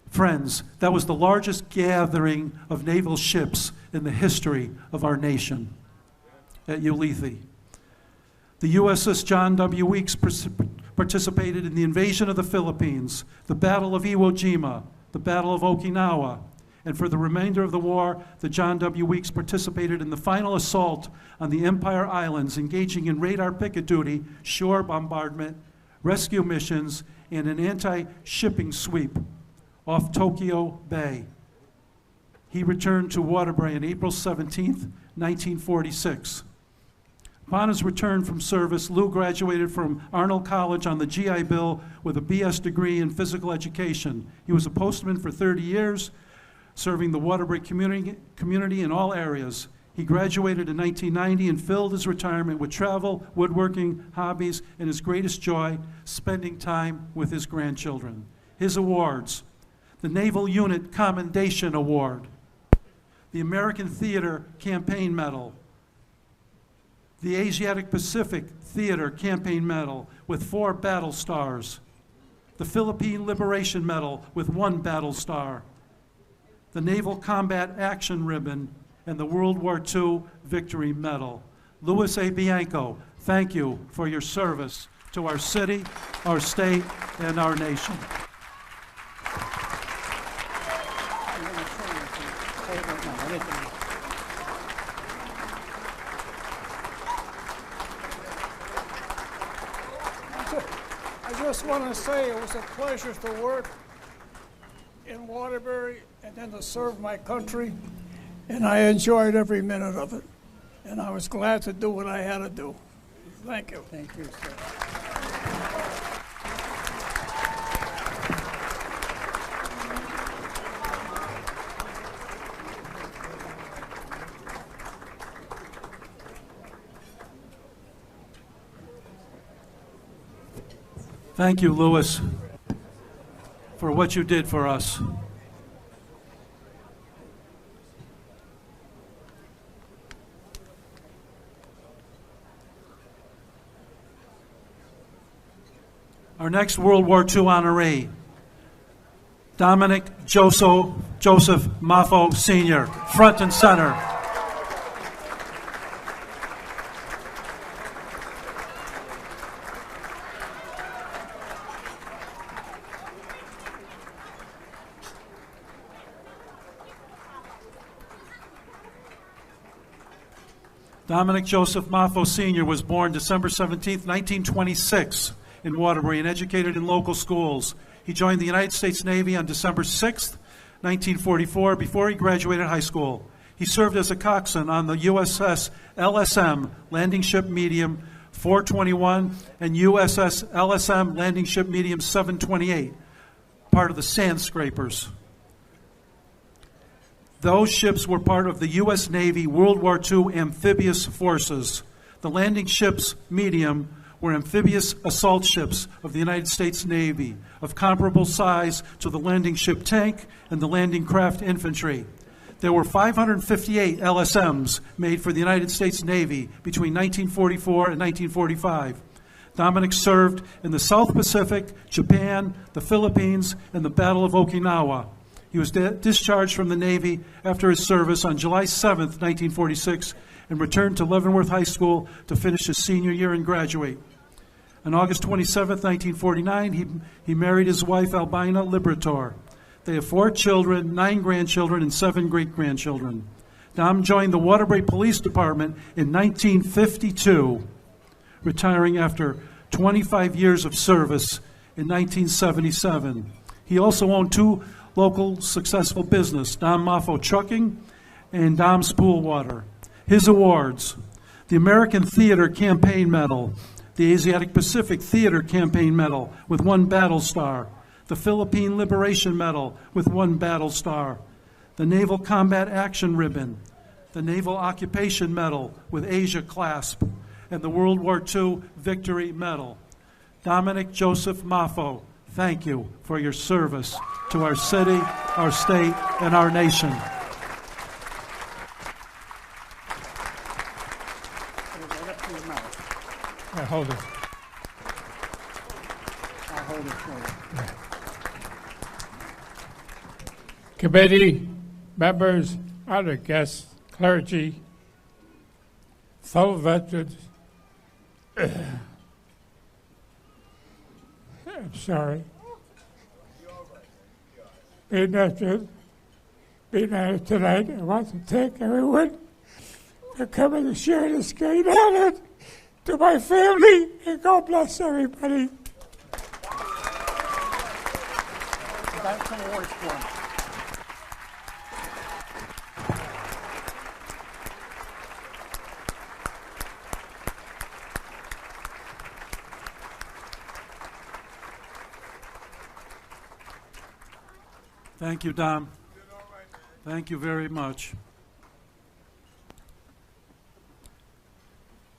Friends, that was the largest gathering of naval ships in the history of our nation at Ulithi. The USS John W. Weeks participated in the invasion of the Philippines, the Battle of Iwo Jima, the Battle of Okinawa, and for the remainder of the war, the John W. Weeks participated in the final assault on the Empire Islands, engaging in radar picket duty, shore bombardment, rescue missions, and an anti-shipping sweep off Tokyo Bay. He returned to Waterbury on April 17, 1946. Upon his return from service, Lou graduated from Arnold College on the GI Bill with a BS degree in physical education. He was a postman for 30 years, serving the Waterbury community in all areas. He graduated in 1990 and filled his retirement with travel, woodworking, hobbies, and his greatest joy, spending time with his grandchildren. His awards: the Naval Unit Commendation Award, the American Theater Campaign Medal, the Asiatic Pacific Theater Campaign Medal with 4 battle stars, the Philippine Liberation Medal with 1 battle star, the Naval Combat Action Ribbon, and the World War II Victory Medal. Louis A. Bianco, thank you for your service to our city, our state, and our nation. I just want to say it was a pleasure to work in Waterbury and then to serve my country, and I enjoyed every minute of it, and I was glad to do what I had to do. Thank you. Thank you, sir. Thank you, Louis, for what you did for us. Our next World War II honoree, Dominic Joseph Maffo Sr., front and center. Dominic Joseph Maffo Sr. was born December 17, 1926, in Waterbury and educated in local schools. He joined the United States Navy on December 6, 1944, before he graduated high school. He served as a coxswain on the USS LSM, landing ship medium 421, and USS LSM, landing ship medium 728, part of the Sand Scrapers. Those ships were part of the U.S. Navy World War II amphibious forces. The landing ships medium were amphibious assault ships of the United States Navy, of comparable size to the landing ship tank and the landing craft infantry. There were 558 LSMs made for the United States Navy between 1944 and 1945. Dominic served in the South Pacific, Japan, the Philippines, and the Battle of Okinawa. He was discharged from the Navy after his service on July 7, 1946, and returned to Leavenworth High School to finish his senior year and graduate. On August 27, 1949, he married his wife, Albina Liberator. They have 4 children, 9 grandchildren, and 7 great-grandchildren. Dom joined the Waterbury Police Department in 1952, retiring after 25 years of service in 1977. He also owned 2 local successful business, Dom Maffo Trucking and Dom's Pool Water. His awards: the American Theater Campaign Medal, the Asiatic Pacific Theater Campaign Medal with 1 battle star, the Philippine Liberation Medal with 1 battle star, the Naval Combat Action Ribbon, the Naval Occupation Medal with Asia clasp, and the World War II Victory Medal. Dominic Joseph Maffo, thank you for your service to our city, our state, and our nation. I hold it. I'll hold it for you. Committee members, other guests, clergy, fellow veterans. I'm sorry. Being here tonight, I want to thank everyone for coming to share this great honor to my family, and God bless everybody. Got some awards for him. Thank you, Dom. Thank you very much.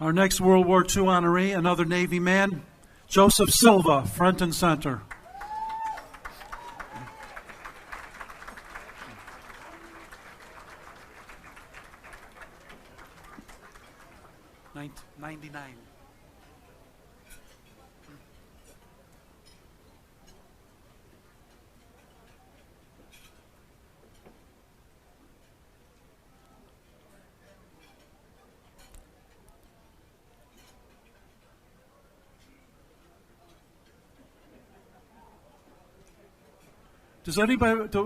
Our next World War II honoree, another Navy man, Joseph Silva, front and center. 99.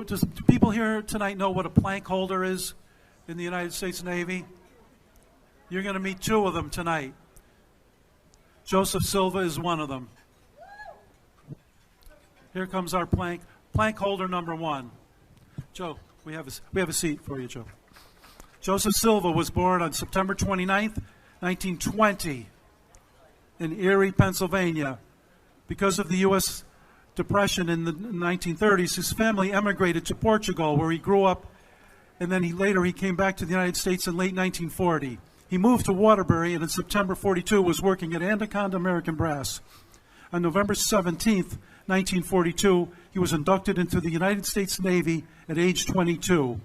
Does people here tonight know what a plank holder is in the United States Navy? You're going to meet 2 of them tonight. Joseph Silva is one of them. Here comes our plank holder number 1. Joe, we have a seat for you, Joe. Joseph Silva was born on September 29th, 1920 in Erie, Pennsylvania. Because of the U.S. Depression in the 1930s, his family emigrated to Portugal, where he grew up, and then later he came back to the United States in late 1940. He moved to Waterbury, and in September 42 was working at Anaconda American Brass. On November 17th, 1942, he was inducted into the United States Navy at age 22.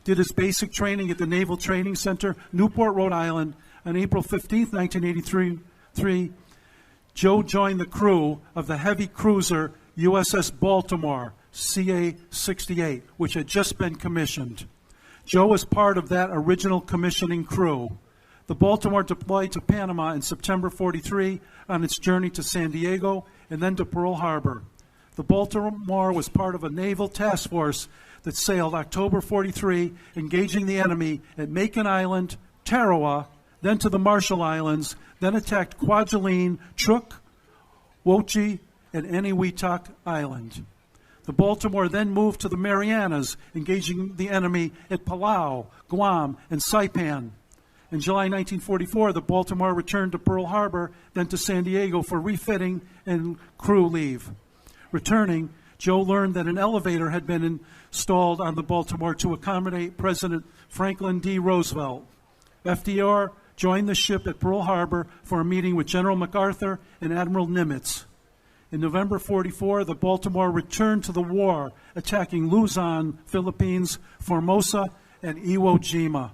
Did his basic training at the Naval Training Center, Newport, Rhode Island. On April 15th, 1983, Joe joined the crew of the heavy cruiser USS Baltimore, CA-68, which had just been commissioned. Joe was part of that original commissioning crew. The Baltimore deployed to Panama in September 43 on its journey to San Diego and then to Pearl Harbor. The Baltimore was part of a naval task force that sailed October 43, engaging the enemy at Macon Island, Tarawa, then to the Marshall Islands, then attacked Kwajalein, Truk, Wochi, and Eniwetok Island. The Baltimore then moved to the Marianas, engaging the enemy at Palau, Guam, and Saipan. In July 1944, the Baltimore returned to Pearl Harbor, then to San Diego for refitting and crew leave. Returning, Joe learned that an elevator had been installed on the Baltimore to accommodate President Franklin D. Roosevelt. FDR joined the ship at Pearl Harbor for a meeting with General MacArthur and Admiral Nimitz. In November 44, the Baltimore returned to the war, attacking Luzon, Philippines, Formosa, and Iwo Jima.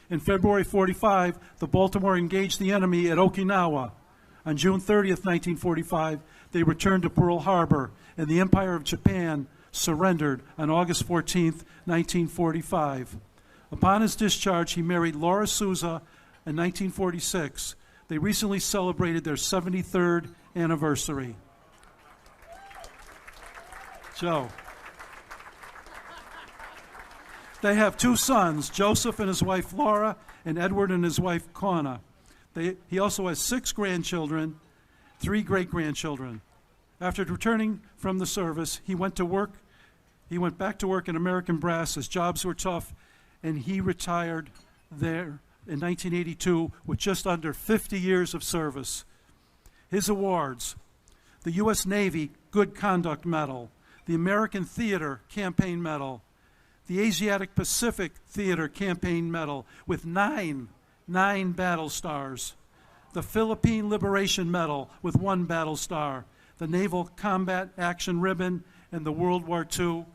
In February 45, the Baltimore engaged the enemy at Okinawa. On June 30th, 1945, they returned to Pearl Harbor, and the Empire of Japan surrendered on August 14th, 1945. Upon his discharge, he married Laura Souza in 1946. They recently celebrated their 73rd anniversary. Joe. They have two sons, Joseph and his wife Laura, and Edward and his wife Conna. He also has 6 grandchildren, 3 great-grandchildren. After returning from the service, he went back to work in American Brass as jobs were tough, and he retired there in 1982 with just under 50 years of service. His awards: the U.S. Navy Good Conduct Medal, the American Theater Campaign Medal, the Asiatic Pacific Theater Campaign Medal with nine battle stars, the Philippine Liberation Medal with 1 battle star, the Naval Combat Action Ribbon, and the World War II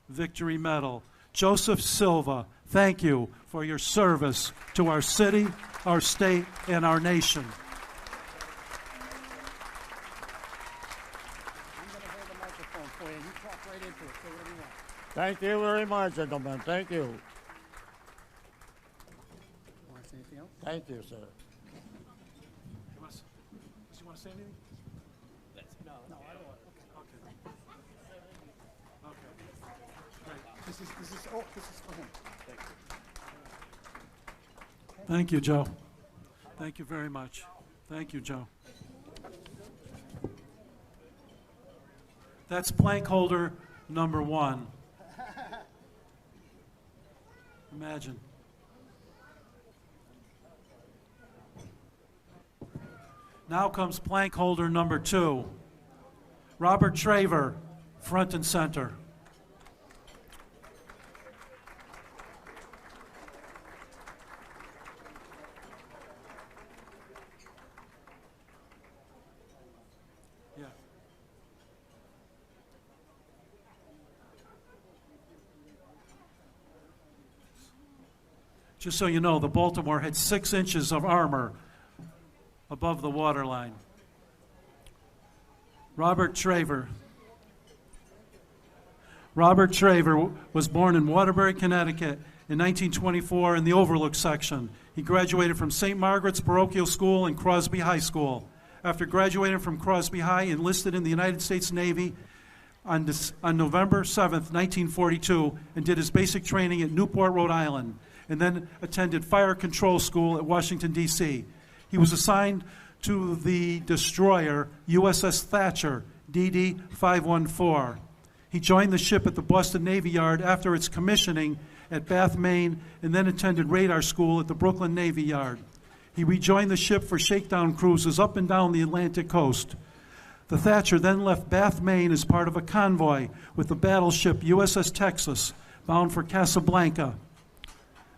Victory Medal. Joseph Silva, thank you for your service to our city, our state, and our nation. Thank you very much, gentlemen. Thank you. Want to say anything else? Thank you, sir. You want to say anything? No, I don't want. Okay. Great. This is for him. Thank you, Joe. Thank you very much. Thank you, Joe. That's plank holder number 1. Imagine. Now comes plank holder number 2. Robert Traver, front and center. Yeah. Just so you know, the Baltimore had 6 inches of armor above the waterline. Robert Traver. Robert Traver was born in Waterbury, Connecticut in 1924 in the Overlook section. He graduated from St. Margaret's Parochial School and Crosby High School. After graduating from Crosby High, he enlisted in the United States Navy on November 7th, 1942, and did his basic training at Newport, Rhode Island, and then attended Fire Control School at Washington, D.C. He was assigned to the destroyer USS Thatcher, DD 514. He joined the ship at the Boston Navy Yard after its commissioning at Bath, Maine, and then attended radar school at the Brooklyn Navy Yard. He rejoined the ship for shakedown cruises up and down the Atlantic coast. The Thatcher then left Bath, Maine as part of a convoy with the battleship USS Texas, bound for Casablanca.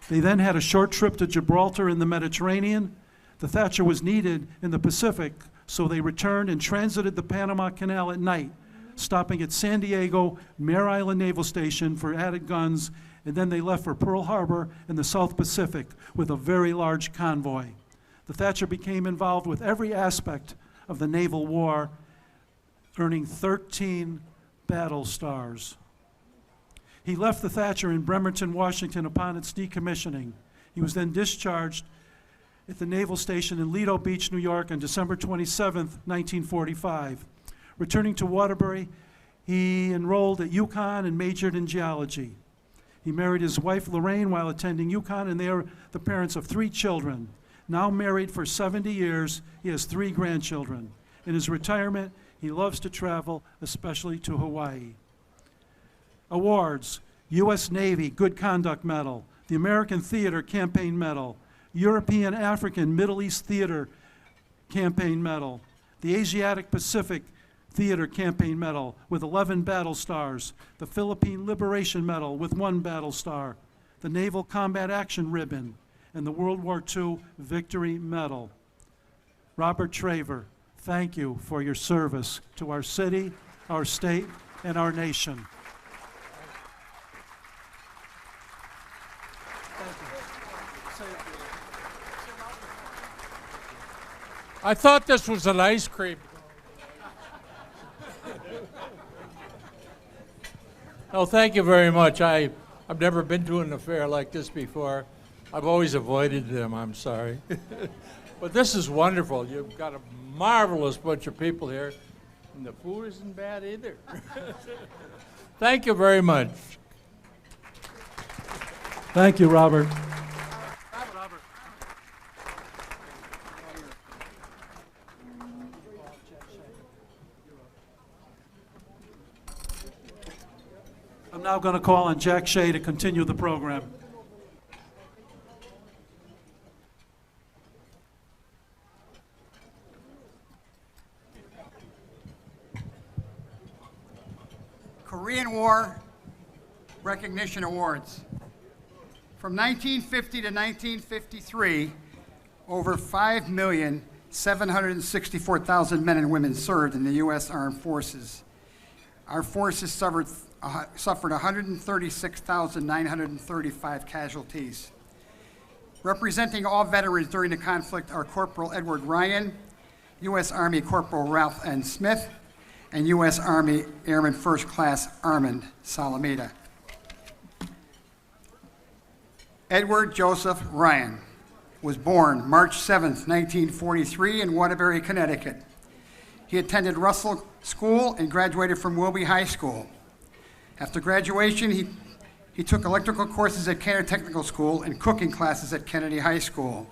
They then had a short trip to Gibraltar in the Mediterranean. The Thatcher was needed in the Pacific, so they returned and transited the Panama Canal at night, stopping at San Diego Mare Island Naval Station for added guns, and then they left for Pearl Harbor in the South Pacific with a very large convoy. The Thatcher became involved with every aspect of the naval war, earning 13 battle stars. He left the Thatcher in Bremerton, Washington upon its decommissioning. He was then discharged at the naval station in Lido Beach, New York on December 27, 1945. Returning to Waterbury, he enrolled at UConn and majored in geology. He married his wife Lorraine while attending UConn, and they are the parents of 3 children. Now married for 70 years, he has 3 grandchildren. In his retirement, he loves to travel, especially to Hawaii. Awards: U.S. Navy Good Conduct Medal, the American Theater Campaign Medal, European African Middle East Theater Campaign Medal, the Asiatic Pacific Theater Campaign Medal with 11 battle stars, the Philippine Liberation Medal with 1 battle star, the Naval Combat Action Ribbon, and the World War II Victory Medal. Robert Traver, thank you for your service to our city, our state, and our nation. I thought this was an ice cream. Oh, thank you very much. I've never been to an affair like this before. I've always avoided them, I'm sorry. But this is wonderful. You've got a marvelous bunch of people here, and the food isn't bad either. Thank you very much. Thank you, Robert. I'm now going to call on Jack Shea to continue the program. Korean War Recognition Awards. From 1950 to 1953, over 5,764,000 men and women served in the U.S. Armed Forces. Our forces suffered 136,935 casualties. Representing all veterans during the conflict are Corporal Edward Ryan, U.S. Army Corporal Ralph N. Smith, and U.S. Army Airman First Class Armand Salamita. Edward Joseph Ryan was born March 7, 1943 in Waterbury, Connecticut. He attended Russell School and graduated from Wilby High School. After graduation, he took electrical courses at Cantor Technical School and cooking classes at Kennedy High School.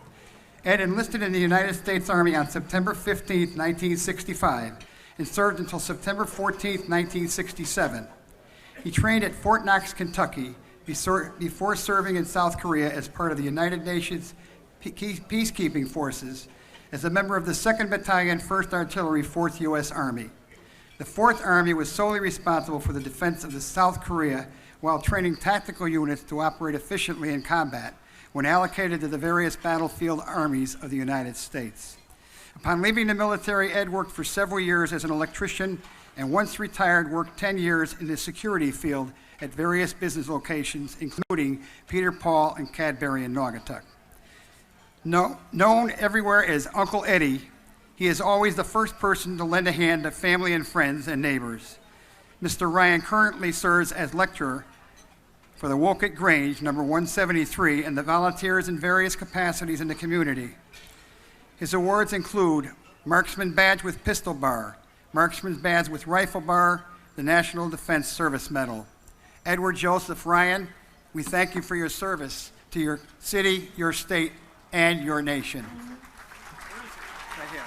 Ed enlisted in the United States Army on September 15, 1965, and served until September 14, 1967. He trained at Fort Knox, Kentucky, before serving in South Korea as part of the United Nations Peacekeeping Forces as a member of the 2nd Battalion, 1st Artillery, 4th U.S. Army. The 4th Army was solely responsible for the defense of South Korea while training tactical units to operate efficiently in combat when allocated to the various battlefield armies of the United States. Upon leaving the military, Ed worked for several years as an electrician and once retired, worked 10 years in the security field at various business locations, including Peter Paul and Cadbury in Naugatuck. Known everywhere as Uncle Eddie, he is always the first person to lend a hand to family and friends and neighbors. Mr. Ryan currently serves as lecturer for the Wolcott Grange, number 173, and the volunteers in various capacities in the community. His awards include Marksman Badge with Pistol Bar, Marksman's Badge with Rifle Bar, the National Defense Service Medal. Edward Joseph Ryan, we thank you for your service to your city, your state, and your nation. Right here.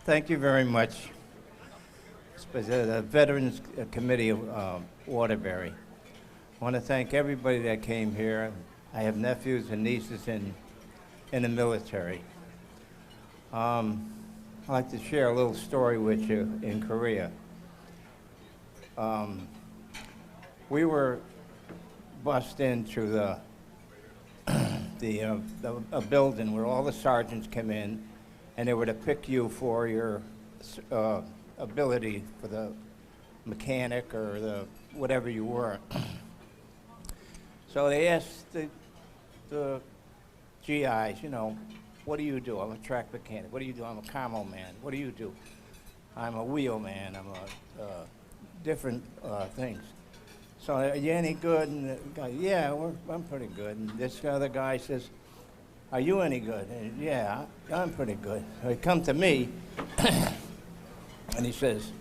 Thank you very much. The Veterans Committee of Waterbury. I want to thank everybody that came here. I have nephews and nieces in the military. I'd like to share a little story with you in Korea. We were bussed into a building where all the sergeants came in, and they were to pick you for your ability for the mechanic or the whatever you were. So they asked the GIs, you know, what do you do? I'm a track mechanic. What do you do? I'm a commo man. What do you do? I'm a wheel man. I'm a different things. So, are you any good? And the guy, yeah, I'm pretty good. And this other guy says, are you any good? And yeah, I'm pretty good. So he comes to me, and he says,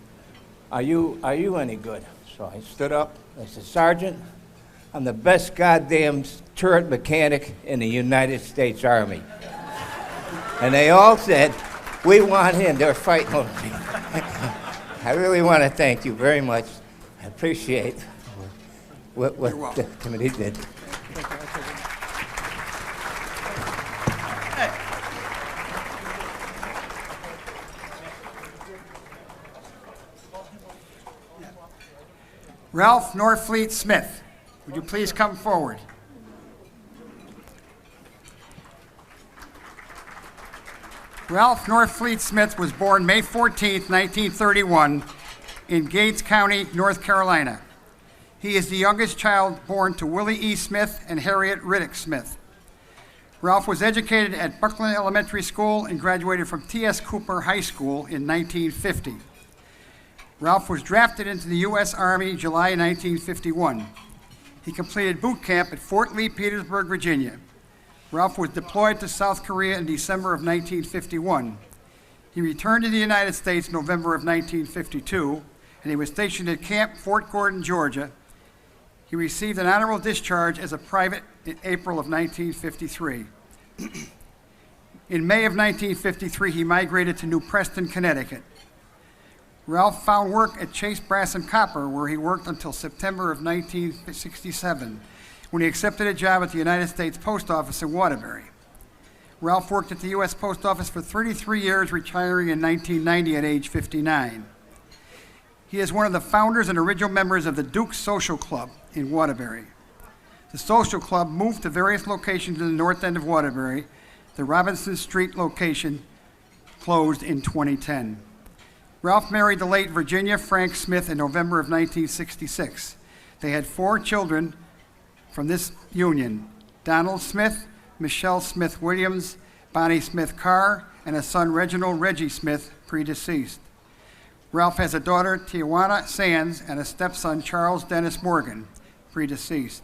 are you any good? So I stood up. I said, Sergeant, I'm the best goddamn turret mechanic in the United States Army. And they all said, we want him. They're fighting over me. I really want to thank you very much. I appreciate what the committee did. Ralph Norfleet Smith, would you please come forward? Ralph Norfleet Smith was born May 14, 1931, in Gates County, North Carolina. He is the youngest child born to Willie E. Smith and Harriet Riddick Smith. Ralph was educated at Buckland Elementary School and graduated from T.S. Cooper High School in 1950. Ralph was drafted into the U.S. Army July 1951. He completed boot camp at Fort Lee, Petersburg, Virginia. Ralph was deployed to South Korea in December of 1951. He returned to the United States in November of 1952, and he was stationed at Camp Fort Gordon, Georgia. He received an honorable discharge as a private in April of 1953. In May of 1953, he migrated to New Preston, Connecticut. Ralph found work at Chase Brass and Copper, where he worked until September of 1967, when he accepted a job at the United States Post Office in Waterbury. Ralph worked at the U.S. Post Office for 33 years, retiring in 1990 at age 59. He is one of the founders and original members of the Duke Social Club in Waterbury. The Social Club moved to various locations in the north end of Waterbury. The Robinson Street location closed in 2010. Ralph married the late Virginia Frank Smith in November of 1966. They had 4 children from this union: Donald Smith, Michelle Smith Williams, Bonnie Smith Carr, and a son, Reginald Reggie Smith, predeceased. Ralph has a daughter, Tijuana Sands, and a stepson, Charles Dennis Morgan, predeceased.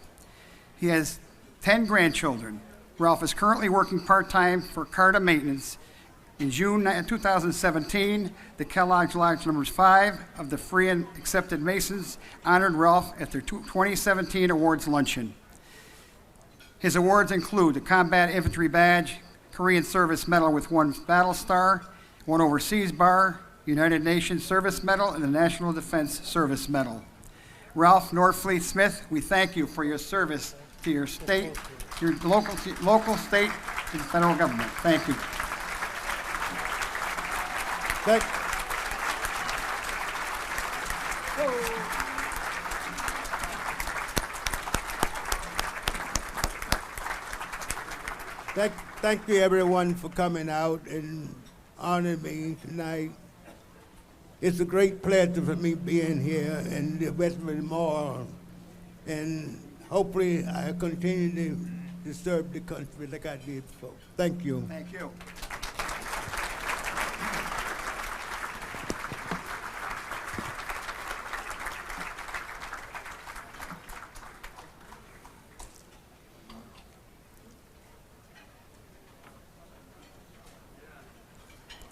He has 10 grandchildren. Ralph is currently working part-time for Carta Maintenance. In June 2017, the Kellogg's Lodge Numbers 5 of the Free and Accepted Masons honored Ralph at their 2017 awards luncheon. His awards include the Combat Infantry Badge, Korean Service Medal with 1 Battle Star, 1 Overseas Bar, United Nations Service Medal, and the National Defense Service Medal. Ralph Norfleet Smith, we thank you for your service to your state, your local, state, and federal government. Thank you. Thank you, everyone, for coming out and honoring me tonight. It's a great pleasure for me being here and the rest of it more. And hopefully I continue to serve the country like I did before. Thank you. Thank you.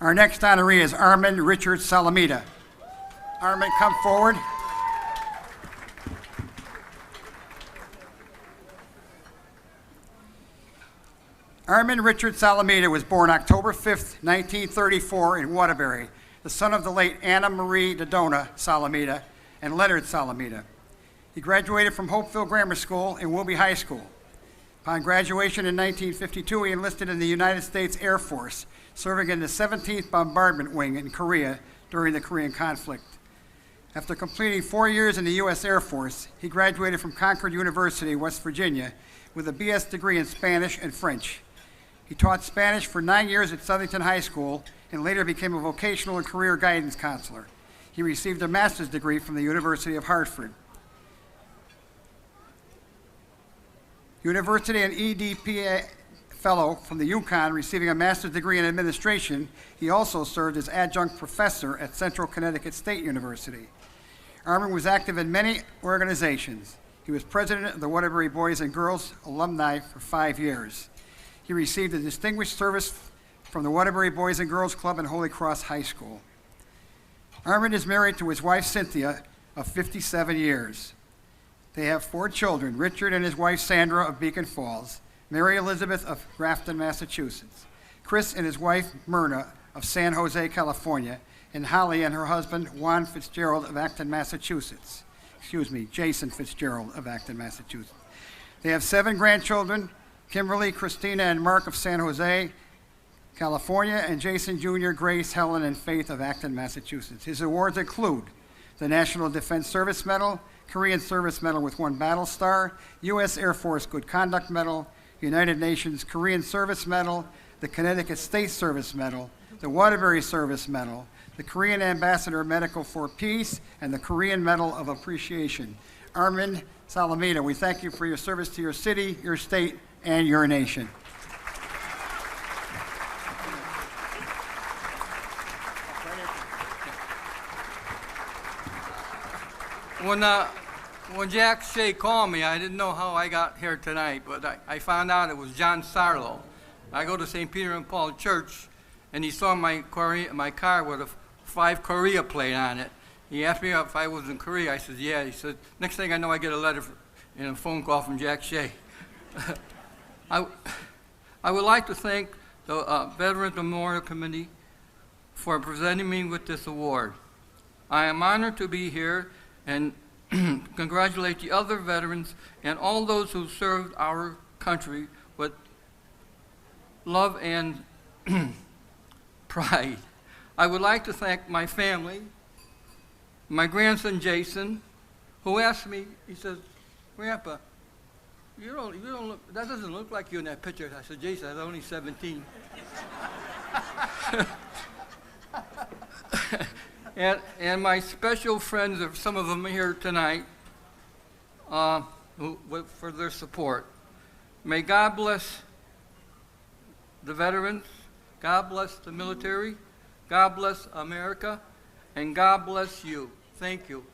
Our next honoree is Armand Richard Salamita. Armand, come forward. Armand Richard Salamita was born October 5th, 1934 in Waterbury, the son of the late Anna Marie Dodona Salamita and Leonard Salamita. He graduated from Hopeville Grammar School and Wilby High School. Upon graduation in 1952, he enlisted in the United States Air Force, serving in the 17th Bombardment Wing in Korea during the Korean conflict. After completing 4 years in the U.S. Air Force, he graduated from Concord University, West Virginia, with a BS degree in Spanish and French. He taught Spanish for 9 years at Southington High School and later became a vocational and career guidance counselor. He received a master's degree from the University of Hartford. University and EDPA fellow from the Yukon, receiving a master's degree in administration. He also served as adjunct professor at Central Connecticut State University. Armin was active in many organizations. He was president of the Waterbury Boys and Girls Alumni for 5 years. He received a distinguished service from the Waterbury Boys and Girls Club and Holy Cross High School. Armin is married to his wife Cynthia of 57 years. They have 4 children, Richard and his wife Sandra of Beacon Falls, Mary Elizabeth of Grafton, Massachusetts, Chris and his wife Myrna of San Jose, California, and Holly and her husband Juan Fitzgerald of Acton, Massachusetts. Jason Fitzgerald of Acton, Massachusetts. They have 7 grandchildren, Kimberly, Christina, and Mark of San Jose, California, and Jason Jr., Grace, Helen, and Faith of Acton, Massachusetts. His awards include the National Defense Service Medal, Korean Service Medal with 1 Battle Star, U.S. Air Force Good Conduct Medal, United Nations Korean Service Medal, the Connecticut State Service Medal, the Waterbury Service Medal, the Korean Ambassador Medical for Peace, and the Korean Medal of Appreciation. Armin Salamita, we thank you for your service to your city, your state, and your nation. When Jack Shea called me, I didn't know how I got here tonight, but I found out it was John Sarlo. I go to St. Peter and Paul Church, and he saw my car with a 5 Korea plate on it. He asked me if I was in Korea. I said, yeah. He said, next thing I know, I get a letter and a phone call from Jack Shea. I would like to thank the Veterans Memorial Committee for presenting me with this award. I am honored to be here and congratulate the other veterans and all those who served our country with love and pride. I would like to thank my family, my grandson Jason, who asked me, he says, Grandpa, you don't look, that doesn't look like you in that picture. I said, Jason, I was only 17. And my special friends, some of them are here tonight, for their support. May God bless the veterans, God bless the military, God bless America, and God bless you. Thank you.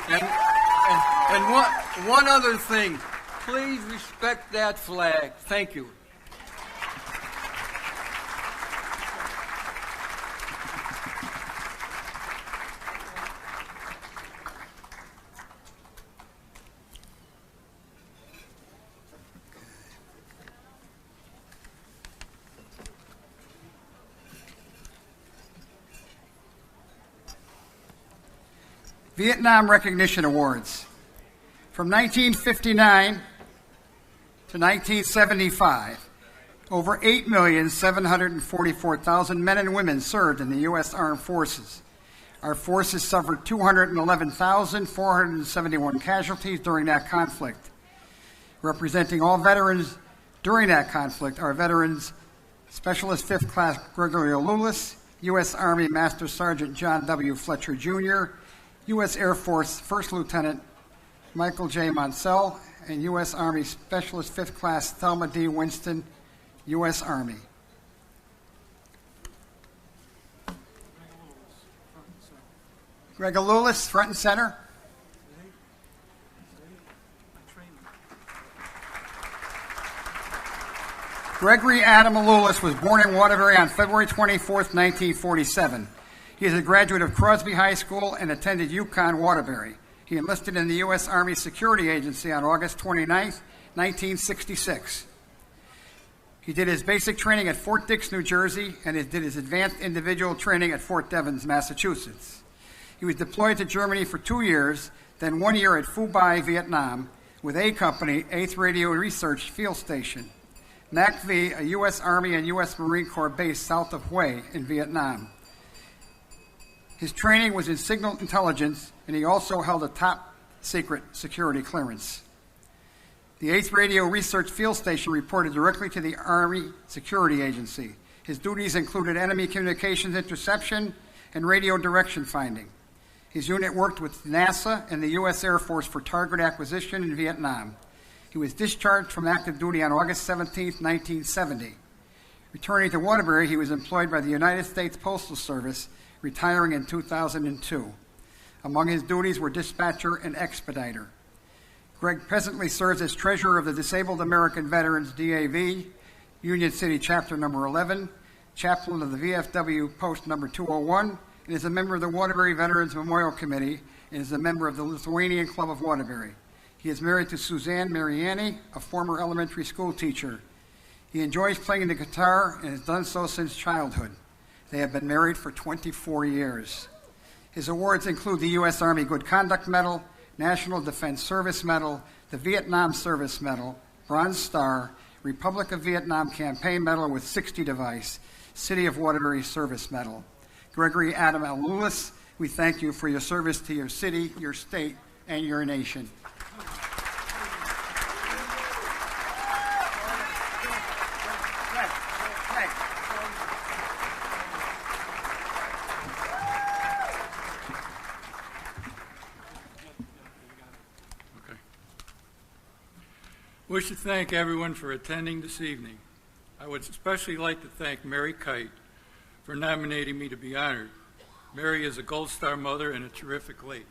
And one other thing, please respect that flag. Thank you. Vietnam Recognition Awards. From 1959 to 1975, over 8,744,000 men and women served in the U.S. Armed Forces. Our forces suffered 211,471 casualties during that conflict. Representing all veterans during that conflict are Veterans Specialist 5th Class Gregory Lewis, U.S. Army Master Sergeant John W. Fletcher, Jr., U.S. Air Force First Lieutenant Michael J. Monsell, and U.S. Army Specialist 5th Class Thelma D. Winston, U.S. Army. Greg Alulis, front and center. Gregory Adam Alulis was born in Waterbury on February 24, 1947. He is a graduate of Crosby High School and attended UConn Waterbury. He enlisted in the U.S. Army Security Agency on August 29, 1966. He did his basic training at Fort Dix, New Jersey, and did his advanced individual training at Fort Devens, Massachusetts. He was deployed to Germany for 2 years, then 1 year at Phu Bai, Vietnam, with A Company, 8th Radio Research Field Station, Mac V, a U.S. Army and U.S. Marine Corps base south of Hue in Vietnam. His training was in signal intelligence, and he also held a top-secret security clearance. The 8th Radio Research Field Station reported directly to the Army Security Agency. His duties included enemy communications interception and radio direction finding. His unit worked with NASA and the U.S. Air Force for target acquisition in Vietnam. He was discharged from active duty on August 17, 1970. Returning to Waterbury, he was employed by the United States Postal Service, retiring in 2002. Among his duties were dispatcher and expediter. Greg presently serves as treasurer of the Disabled American Veterans DAV, Union City Chapter Number 11, chaplain of the VFW Post Number 201, and is a member of the Waterbury Veterans Memorial Committee and is a member of the Lithuanian Club of Waterbury. He is married to Suzanne Mariani, a former elementary school teacher. He enjoys playing the guitar and has done so since childhood. They have been married for 24 years. His awards include the U.S. Army Good Conduct Medal, National Defense Service Medal, the Vietnam Service Medal, Bronze Star, Republic of Vietnam Campaign Medal with 60 device, City of Waterbury Service Medal. Gregory Adam Alulis, we thank you for your service to your city, your state, and your nation. We should thank everyone for attending this evening. I would especially like to thank Mary Kite for nominating me to be honored. Mary is a Gold Star mother and a terrific lady.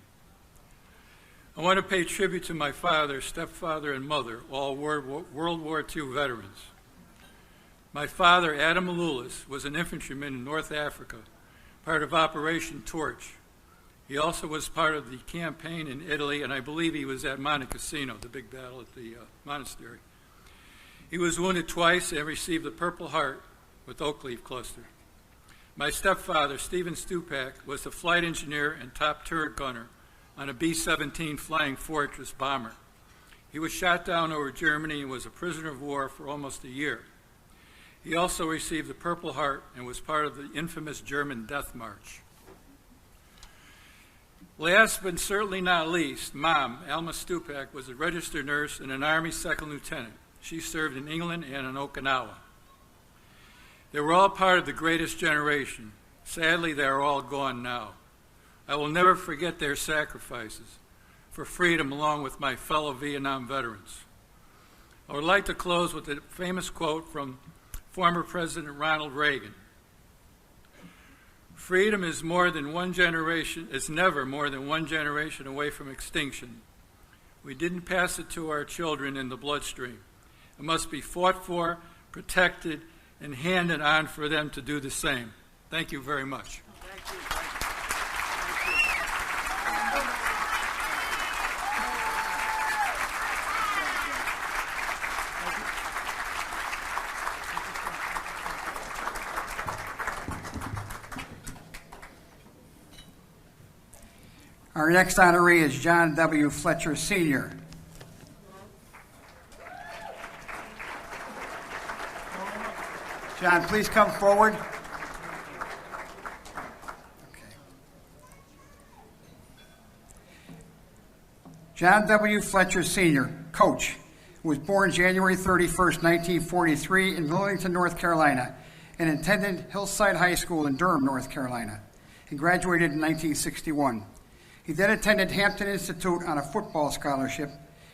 I want to pay tribute to my father, stepfather, and mother, all World War II veterans. My father, Adam Alulis, was an infantryman in North Africa, part of Operation Torch. He also was part of the campaign in Italy, and I believe he was at Monte Cassino, the big battle at the monastery. He was wounded twice and received the Purple Heart with Oak Leaf Cluster. My stepfather, Stephen Stupak, was the flight engineer and top turret gunner on a B-17 Flying Fortress bomber. He was shot down over Germany and was a prisoner of war for almost a year. He also received the Purple Heart and was part of the infamous German Death March. Last but certainly not least, Mom, Alma Stupak, was a registered nurse and an Army second lieutenant. She served in England and in Okinawa. They were all part of the greatest generation. Sadly, they are all gone now. I will never forget their sacrifices for freedom along with my fellow Vietnam veterans. I would like to close with a famous quote from former President Ronald Reagan. Freedom is never more than one generation away from extinction. We didn't pass it to our children in the bloodstream. It must be fought for, protected, and handed on for them to do the same. Thank you very much. Our next honoree is John W. Fletcher, Sr. John, please come forward. Okay. John W. Fletcher, Sr., coach, was born January 31st, 1943 in Wilmington, North Carolina, and attended Hillside High School in Durham, North Carolina, and graduated in 1961. He then attended Hampton Institute on a football scholarship.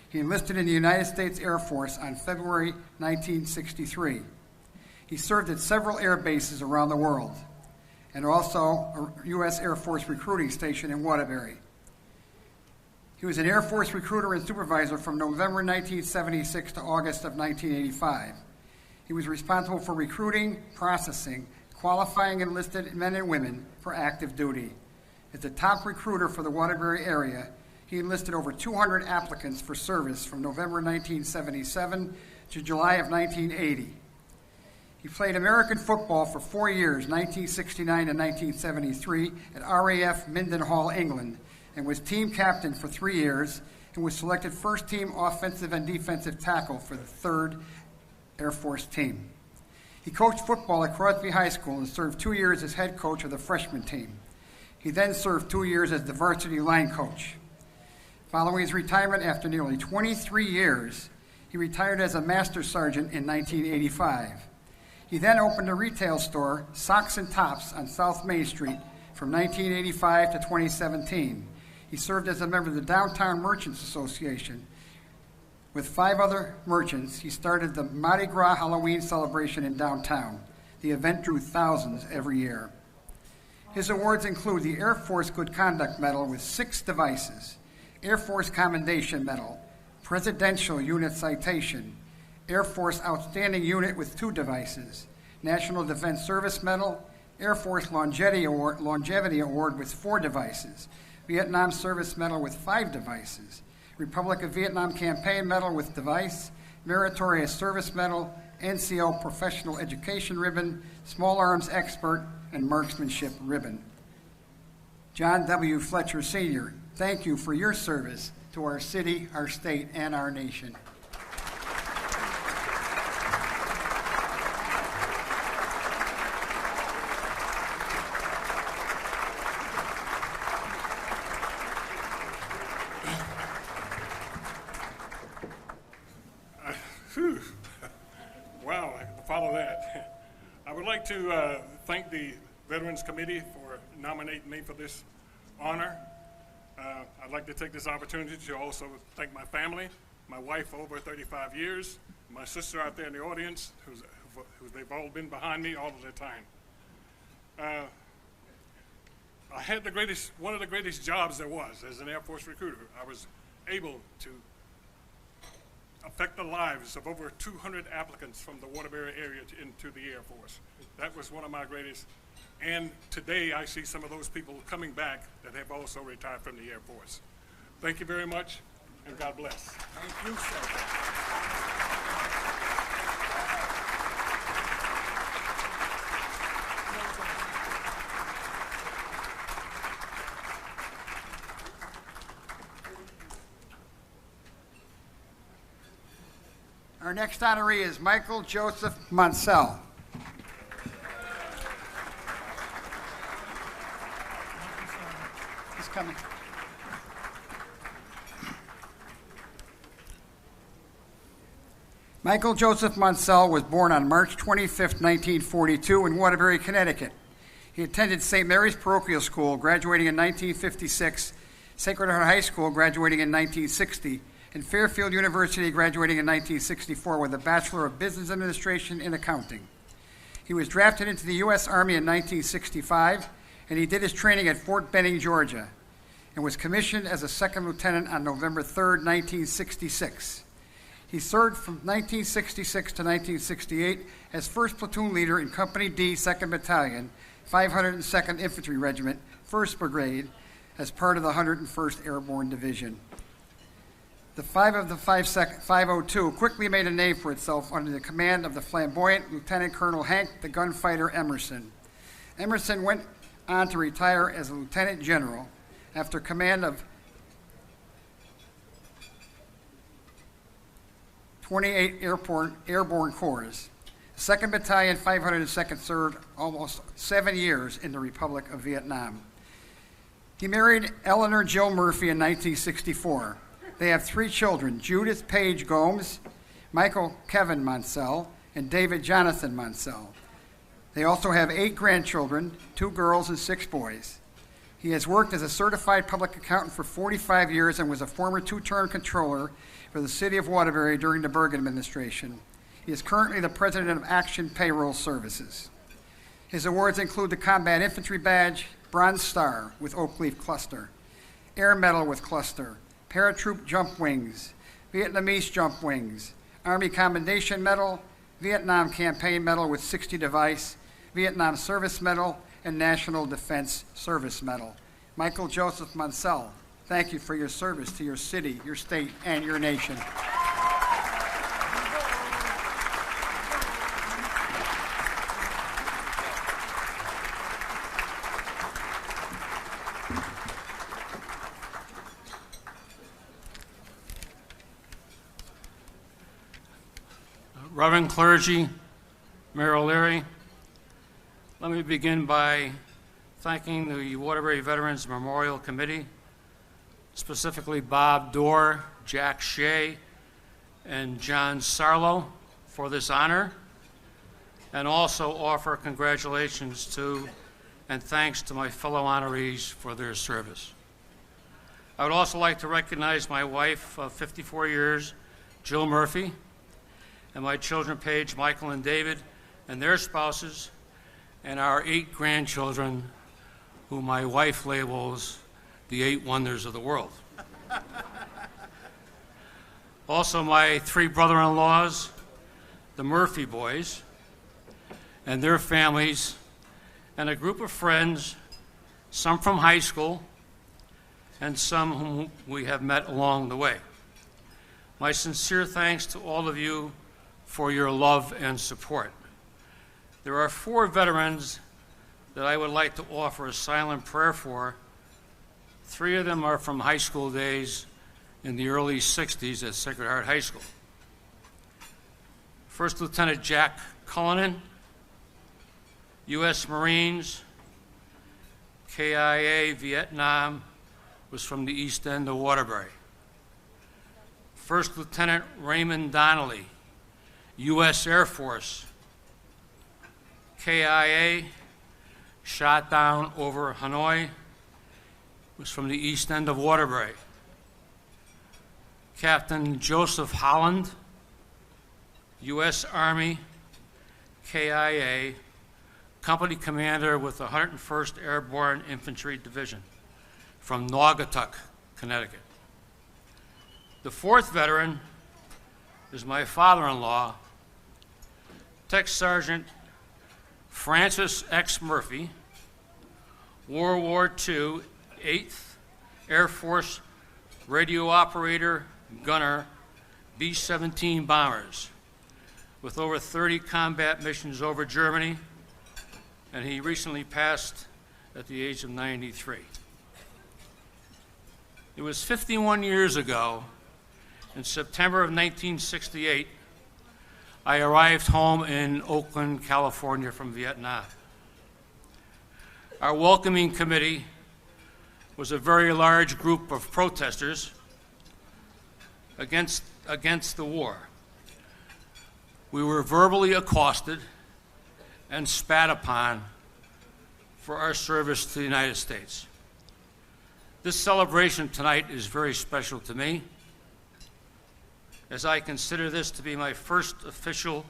He enlisted in the United States Air Force on February 1963. He served at several air bases around the world, and also a U.S. Air Force recruiting station in Waterbury. He was an Air Force recruiter and supervisor from November 1976 to August of 1985. He was responsible for recruiting, processing, qualifying enlisted men and women for active duty. As the top recruiter for the Waterbury area, he enlisted over 200 applicants for service from November 1977 to July of 1980. He played American football for 4 years, 1969 and 1973, at RAF Mindenhall, England, and was team captain for 3 years and was selected first team offensive and defensive tackle for the 3rd Air Force team. He coached football at Crosby High School and served 2 years as head coach of the freshman team. He then served 2 years as the varsity line coach. Following his retirement after nearly 23 years, he retired as a master sergeant in 1985. He then opened a retail store, Socks and Tops, on South Main Street from 1985 to 2017. He served as a member of the Downtown Merchants Association. With 5 other merchants, he started the Mardi Gras Halloween celebration in downtown. The event drew thousands every year. His awards include the Air Force Good Conduct Medal with 6 devices, Air Force Commendation Medal, Presidential Unit Citation, Air Force Outstanding Unit with 2 devices, National Defense Service Medal, Air Force Longevity Award with 4 devices, Vietnam Service Medal with 5 devices, Republic of Vietnam Campaign Medal with device, Meritorious Service Medal, NCO Professional Education Ribbon, Small Arms Expert, and Marksmanship Ribbon. John W. Fletcher Sr., thank you for your service to our city, our state, and our nation. Wow, I can follow that. I would like to thank the Veterans Committee for nominating me for this honor. I'd like to take this opportunity to also thank my family, my wife for over 35 years, my sister out there in the audience, they've all been behind me all of the time. I had one of the greatest jobs there was as an Air Force recruiter. I was able to affect the lives of over 200 applicants from the Waterbury area into the Air Force. That was one of my greatest. And today I see some of those people coming back that have also retired from the Air Force. Thank you very much, and God bless. Thank you, sir. Our next honoree is Michael Joseph Monsell. He's coming. Michael Joseph Monsell was born on March 25, 1942 in Waterbury, Connecticut. He attended St. Mary's Parochial School, graduating in 1956, Sacred Heart High School, graduating in 1960, and Fairfield University, graduating in 1964 with a Bachelor of Business Administration in Accounting. He was drafted into the U.S. Army in 1965, and he did his training at Fort Benning, Georgia, and was commissioned as a second lieutenant on November 3, 1966. He served from 1966 to 1968 as 1st Platoon Leader in Company D, 2nd Battalion, 502nd Infantry Regiment, 1st Brigade, as part of the 101st Airborne Division. The 5 of the 502 quickly made a name for itself under the command of the flamboyant Lieutenant Colonel Hank the Gunfighter Emerson. Emerson went on to retire as a Lieutenant General after command of 28 Airborne Corps. 2nd Battalion, 502nd served almost 7 years in the Republic of Vietnam. He married Eleanor Jill Murphy in 1964. They have 3 children, Judith Paige Gomes, Michael Kevin Monsell, and David Jonathan Monsell. They also have 8 grandchildren, 2 girls and 6 boys. He has worked as a certified public accountant for 45 years and was a former 2-term controller for the City of Waterbury during the Berg administration. He is currently the president of Action Payroll Services. His awards include the Combat Infantry Badge, Bronze Star with Oak Leaf Cluster, Air Medal with Cluster, Paratroop Jump Wings, Vietnamese Jump Wings, Army Commendation Medal, Vietnam Campaign Medal with 60 device, Vietnam Service Medal, and National Defense Service Medal. Michael Joseph Monsell, thank you for your service to your city, your state, and your nation. Reverend clergy, Mayor O'Leary, let me begin by thanking the Waterbury Veterans Memorial Committee, specifically Bob Dorr, Jack Shea, and John Sarlo for this honor, and also offer congratulations to and thanks to my fellow honorees for their service. I would also like to recognize my wife of 54 years, Jill Murphy, and my children, Paige, Michael, and David, and their spouses, and our 8 grandchildren, who my wife labels the 8 wonders of the world. Also, my 3 brother-in-laws, the Murphy boys, and their families, and a group of friends, some from high school, and some whom we have met along the way. My sincere thanks to all of you for your love and support. There are 4 veterans that I would like to offer a silent prayer for. 3 of them are from high school days in the early 60s at Sacred Heart High School. First Lieutenant Jack Cullinan, U.S. Marines, KIA, Vietnam, was from the east end of Waterbury. First Lieutenant Raymond Donnelly, U.S. Air Force, KIA, shot down over Hanoi, was from the east end of Waterbury. Captain Joseph Holland, U.S. Army, KIA, company commander with the 101st Airborne Infantry Division from Naugatuck, Connecticut. The 4th veteran is my father-in-law, Tech Sergeant Francis X. Murphy, World War II, 8th Air Force radio operator, gunner, B-17 bombers, with over 30 combat missions over Germany, and he recently passed at the age of 93. It was 51 years ago, in September of 1968, I arrived home in Oakland, California from Vietnam. Our welcoming committee was a very large group of protesters against the war. We were verbally accosted and spat upon for our service to the United States. This celebration tonight is very special to me, as I consider this to be my first official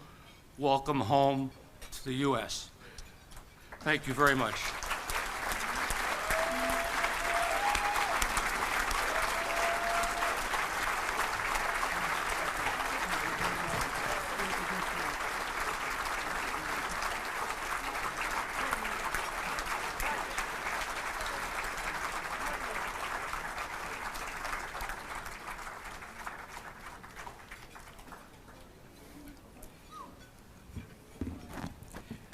welcome home to the U.S. Thank you very much.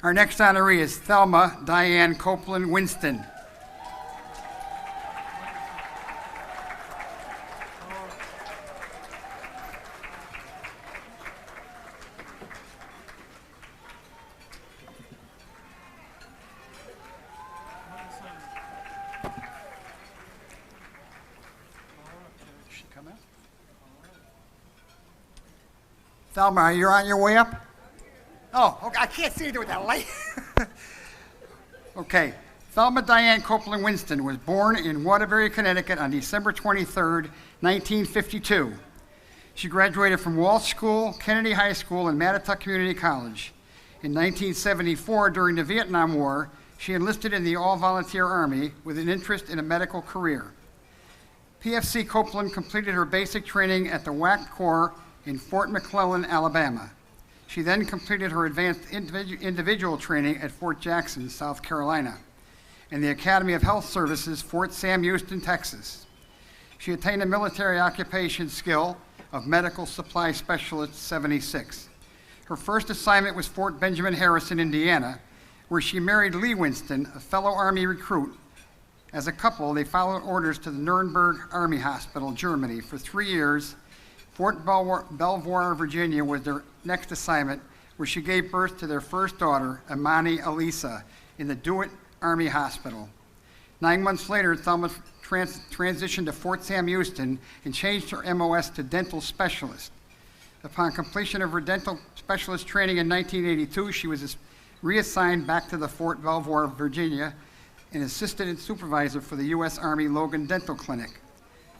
Our next honoree is Thelma Diane Copeland Winston. Thelma, you're on your way up? Oh, okay. I can't see you with that light. Okay. Thelma Diane Copeland Winston was born in Waterbury, Connecticut on December 23rd, 1952. She graduated from Walsh School, Kennedy High School, and Mattituck Community College. In 1974, during the Vietnam War, she enlisted in the All-Volunteer Army with an interest in a medical career. PFC Copeland completed her basic training at the WAC Corps in Fort McClellan, Alabama. She then completed her advanced individual training at Fort Jackson, South Carolina, and the Academy of Health Services, Fort Sam Houston, Texas. She attained a military occupation skill of Medical Supply Specialist 76. Her first assignment was Fort Benjamin Harrison, Indiana, where she married Lee Winston, a fellow Army recruit. As a couple, they followed orders to the Nuremberg Army Hospital, Germany, for 3 years. Fort Belvoir, Virginia was their next assignment, where she gave birth to their first daughter, Amani Elisa, in the Dewitt Army Hospital. 9 months later, Thelma transitioned to Fort Sam Houston and changed her MOS to dental specialist. Upon completion of her dental specialist training in 1982, she was reassigned back to the Fort Belvoir, Virginia, and assistant supervisor for the U.S. Army Logan Dental Clinic.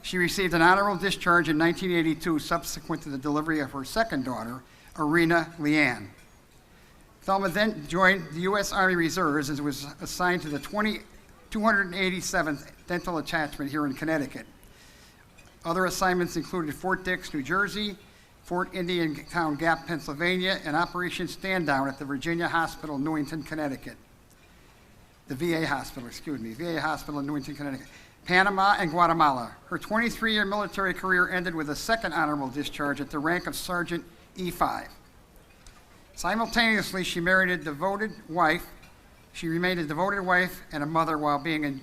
She received an honorable discharge in 1982, subsequent to the delivery of her second daughter, Arena Leanne. Thelma then joined the U.S. Army Reserves and was assigned to the 287th Dental Attachment here in Connecticut. Other assignments included Fort Dix, New Jersey, Fort Indian Town Gap, Pennsylvania, and Operation Stand Down at the Virginia Hospital, Newington, Connecticut. The VA Hospital in Newington, Connecticut. Panama and Guatemala. Her 23-year military career ended with a second honorable discharge at the rank of Sergeant E5. Simultaneously, she remained a devoted wife and a mother while being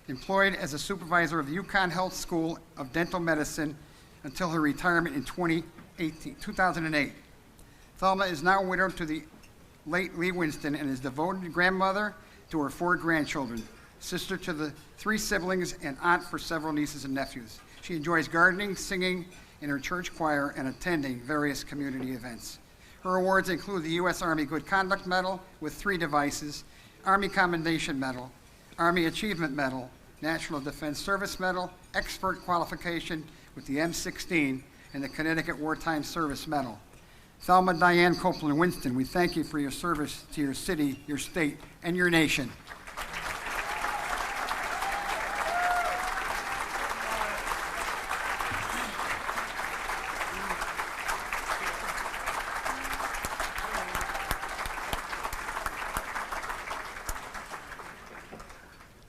employed as a supervisor of the Yukon Health School of Dental Medicine until her retirement in 2008. Thelma is now widowed to the late Lee Winston and is devoted grandmother to her 4 grandchildren, sister to the 3 siblings, and aunt for several nieces and nephews. She enjoys gardening, singing in her church choir, and attending various community events. Her awards include the U.S. Army Good Conduct Medal with 3 devices, Army Commendation Medal, Army Achievement Medal, National Defense Service Medal, Expert Qualification with the M16, and the Connecticut Wartime Service Medal. Thelma Diane Copeland Winston, we thank you for your service to your city, your state, and your nation.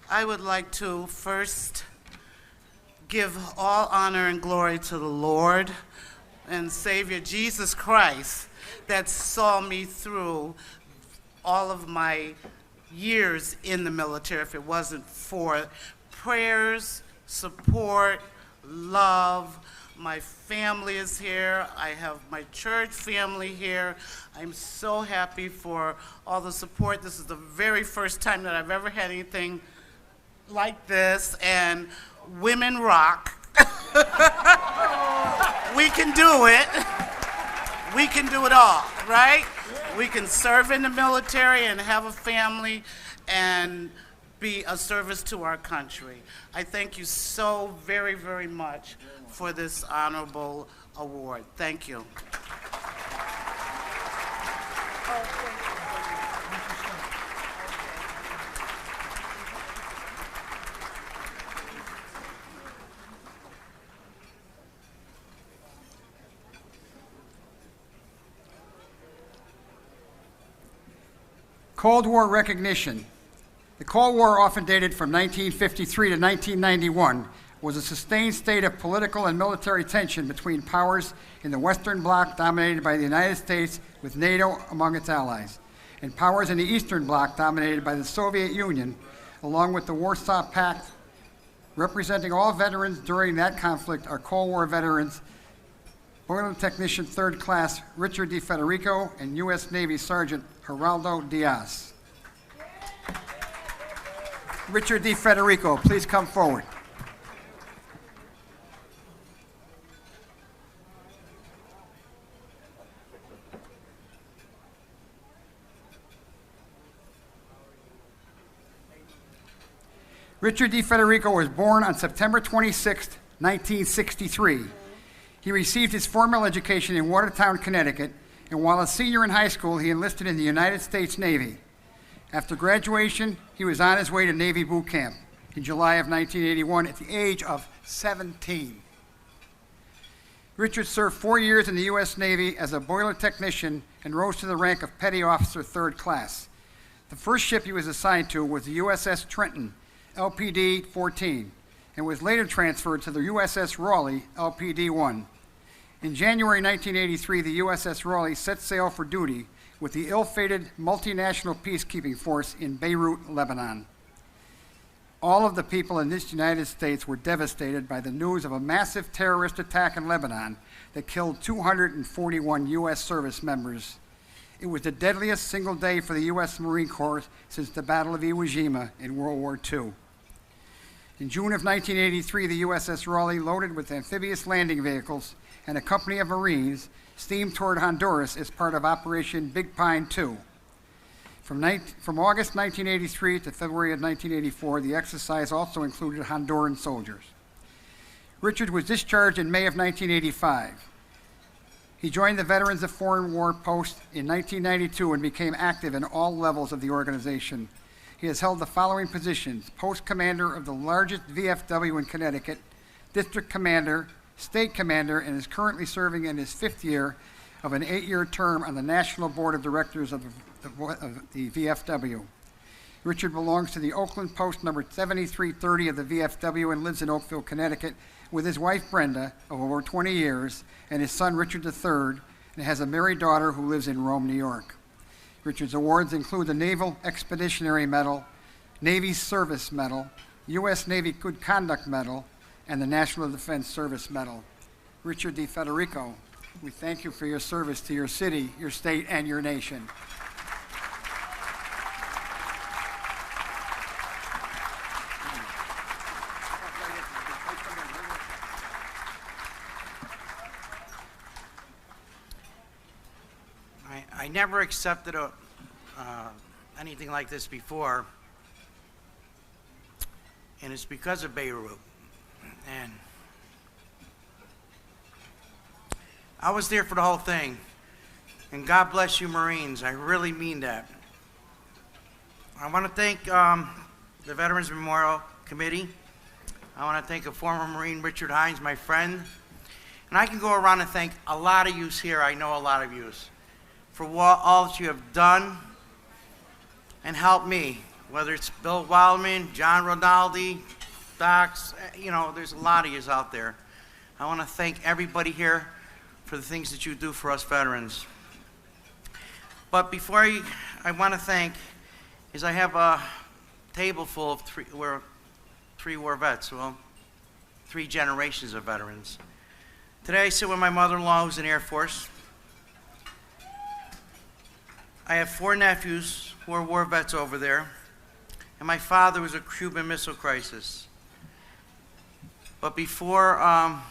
I would like to first give all honor and glory to the Lord and Savior Jesus Christ that saw me through all of my years in the military. If it wasn't for prayers, support, love, my family is here. I have my church family here. I'm so happy for all the support. This is the very first time that I've ever had anything like this, and women rock. We can do it. We can do it all, right? We can serve in the military and have a family and be a service to our country. I thank you so very, very much for this honorable award. Thank you. Cold War recognition. The Cold War, often dated from 1953 to 1991, was a sustained state of political and military tension between powers in the Western Bloc dominated by the United States with NATO among its allies, and powers in the Eastern Bloc dominated by the Soviet Union, along with the Warsaw Pact. Representing all veterans during that conflict are Cold War veterans Boiler Technician 3rd Class Richard D. Federico and U.S. Navy Sergeant Geraldo Diaz. Richard D. Federico, please come forward. Richard D. Federico was born on September 26, 1963. He received his formal education in Watertown, Connecticut, and while a senior in high school, he enlisted in the United States Navy. After graduation, he was on his way to Navy boot camp in July of 1981 at the age of 17. Richard served 4 years in the U.S. Navy as a boiler technician and rose to the rank of Petty Officer 3rd Class. The first ship he was assigned to was the USS Trenton, LPD-14, and was later transferred to the USS Raleigh, LPD-1. In January 1983, the USS Raleigh set sail for duty with the ill-fated multinational peacekeeping force in Beirut, Lebanon. All of the people in this United States were devastated by the news of a massive terrorist attack in Lebanon that killed 241 U.S. service members. It was the deadliest single day for the U.S. Marine Corps since the Battle of Iwo Jima in World War II. In June of 1983, the USS Raleigh, loaded with amphibious landing vehicles and a company of Marines, steamed toward Honduras as part of Operation Big Pine II. From August 1983 to February of 1984, the exercise also included Honduran soldiers. Richard was discharged in May of 1985. He joined the Veterans of Foreign War Post in 1992 and became active in all levels of the organization. he has held the following positions: Post Commander of the largest VFW in Connecticut, District Commander, State Commander, and is currently serving in his 5th year of an 8-year term on the National Board of Directors of the VFW. Richard belongs to the Oakland Post number 7330 of the VFW and lives in Oakville, Connecticut, with his wife Brenda of over 20 years and his son Richard III, and has a married daughter who lives in Rome, New York. Richard's awards include the Naval Expeditionary Medal, Navy Service Medal, U.S. Navy Good Conduct Medal, and the National Defense Service Medal. Richard DiFederico, we thank you for your service to your city, your state, and your nation. I never accepted anything like this before, and it's because of Beirut. And I was there for the whole thing, and God bless you Marines. I really mean that. I want to thank the Veterans Memorial Committee. I want to thank a former Marine, Richard Hines, my friend. And I can go around and thank a lot of yous here. I know a lot of yous for all that you have done and helped me, whether it's Bill Wildman, John Ronaldi, Docs, you know, there's a lot of yous out there. I want to thank everybody here for the things that you do for us veterans. But before I want to thank, is I have a table full of three war vets, well, 3 generations of veterans. Today I sit with my mother-in-law who's in the Air Force. I have 4 nephews who are war vets over there, and my father was a Cuban Missile Crisis. But before I